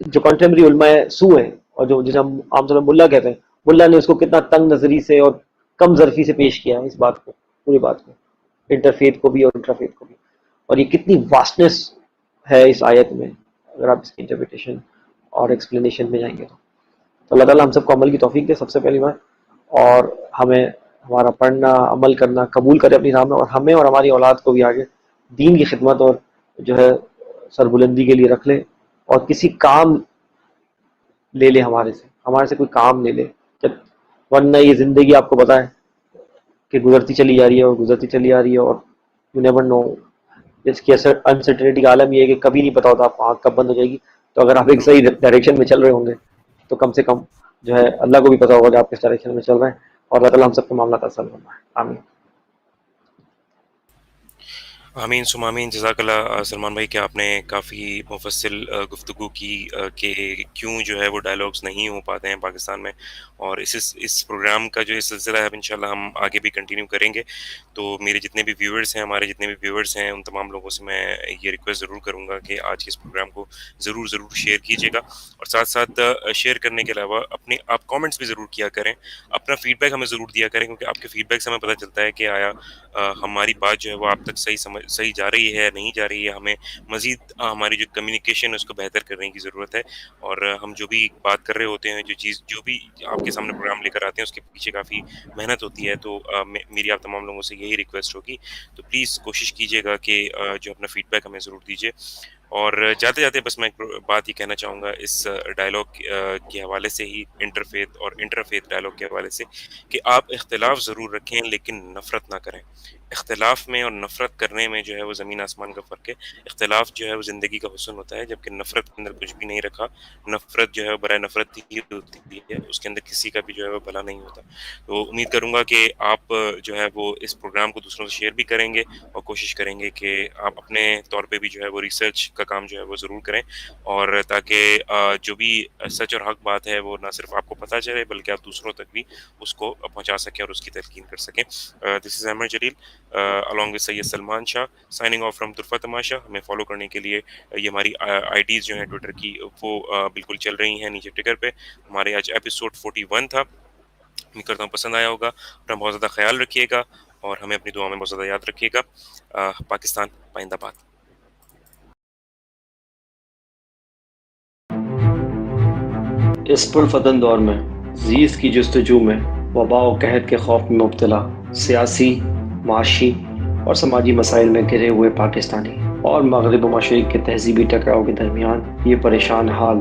جو کنٹمپریری علماء سو ہیں اور جو جسے ہم عام طور پر ملا کہتے ہیں, ملا نے اس کو کتنا تنگ نظری سے اور کم ظرفی سے پیش کیا ہے اس بات کو, پوری بات کو, انٹرفیت کو بھی اور انٹرفیت کو بھی. اور یہ کتنی واسٹنس ہے اس آیت میں اگر آپ اس کی انٹرپریٹیشن اور ایکسپلینیشن میں جائیں گے تو اللہ تعالیٰ ہم سب کو عمل کی توفیق دے سب سے پہلی بات, اور ہمیں ہمارا پڑھنا عمل کرنا قبول کرے اپنی راہ میں, اور ہمیں اور ہماری اولاد کو بھی آگے دین کی خدمت اور جو ہے سربلندی کے لیے رکھ لے, اور کسی کام لے لے ہمارے سے کوئی کام لے لے, ورنہ یہ زندگی آپ کو پتہ ہے کہ گزرتی چلی جا رہی ہے اور گزرتی چلی آ رہی ہے، اور یو نیور نو، اس کی انسرٹنٹی کا عالم یہ ہے کہ کبھی نہیں پتا ہوتا آپ کو آنکھ کب بند ہو جائے گی. تو اگر آپ ایک صحیح ڈائریکشن میں چل رہے ہوں گے تو کم سے کم جو ہے اللہ کو بھی پتا ہوگا کہ آپ کس ڈائریکشن میں چل رہے ہیں، اور اللہ تعالیٰ ہم سب کے معاملات آسان فرمائے. آمین. آمین ثم آمین. جزاک اللہ سلمان بھائی، کہ آپ نے کافی مفصل گفتگو کی کہ کیوں جو ہے وہ ڈائلاگس نہیں ہو پاتے ہیں پاکستان میں، اور اس پروگرام کا جو سلسلہ ہے انشاءاللہ ہم آگے بھی کنٹینیو کریں گے. تو میرے جتنے بھی ویورز ہیں، ہمارے جتنے بھی ویورز ہیں، ان تمام لوگوں سے میں یہ ریکویسٹ ضرور کروں گا کہ آج کے اس پروگرام کو ضرور شیئر کیجیے گا، اور ساتھ ساتھ شیئر کرنے کے علاوہ آپ کامنٹس بھی ضرور کیا کریں، اپنا فیڈ بیک ہمیں ضرور دیا کریں، کیونکہ آپ کے فیڈ بیک سے ہمیں پتہ چلتا ہے کہ آیا ہماری بات جو ہے وہ آپ تک صحیح جا رہی ہے، نہیں جا رہی ہے. ہمیں مزید ہماری جو کمیونیکیشن ہے اس کو بہتر کرنے کی ضرورت ہے، اور ہم جو بھی بات کر رہے ہوتے ہیں، جو بھی آپ کے سامنے پروگرام لے کر آتے ہیں، اس کے پیچھے کافی محنت ہوتی ہے. تو میری آپ تمام لوگوں سے یہی ریکویسٹ ہوگی، تو پلیز کوشش کیجیے گا کہ جو اپنا فیڈ بیک ہمیں ضرور دیجیے. اور جاتے جاتے بس میں ایک بات یہ کہنا چاہوں گا اس ڈائلاگ کے حوالے سے ہی، انٹرفیتھ ڈائلاگ کے حوالے سے، کہ آپ اختلاف ضرور رکھیں لیکن نفرت نہ کریں. اختلاف میں اور نفرت کرنے میں جو ہے وہ زمین آسمان کا فرق ہے. اختلاف جو ہے وہ زندگی کا حسن ہوتا ہے، جبکہ نفرت کے اندر کچھ بھی نہیں رکھا. نفرت جو ہے برائے نفرت ہی ہوتی ہے، اس کے اندر کسی کا بھی جو ہے وہ بھلا نہیں ہوتا. تو امید کروں گا کہ آپ جو ہے وہ اس پروگرام کو دوسروں سے شیئر بھی کریں گے، اور کوشش کریں گے کہ آپ اپنے طور پہ بھی جو ہے وہ ریسرچ کا کام جو ہے وہ ضرور کریں، اور تاکہ جو بھی سچ اور حق بات ہے وہ نہ صرف آپ کو پتہ چلے بلکہ آپ دوسروں تک بھی اس کو پہنچا سکیں اور اس کی تلقین کر سکیں. دس از احمد جلیل along with Syed Salman Shah signing off from طرفہ تماشا. ہمیں فالو کرنے کے لیے یہ ہماری آئی ڈیز جو ہیں ٹویٹر کی وہ بالکل چل رہی ہیں نیچے ٹکر پہ. ہمارے آج ایپیسوڈ 41 تھا، امید کرتا ہوں پسند آیا ہوگا. اپنا بہت زیادہ خیال رکھیے گا اور ہمیں اپنی دعا میں بہت زیادہ یاد رکھیے گا. پاکستان پائندہ باد. اس پرفتن دور میں زیست کی جستجو میں وبا و قحط کے خوف میں مبتلا سیاسی، معاشی اور سماجی مسائل میں گھرے ہوئے پاکستانی اور مغرب و مشرق کے تہذیبی ٹکراؤ کے درمیان یہ پریشان حال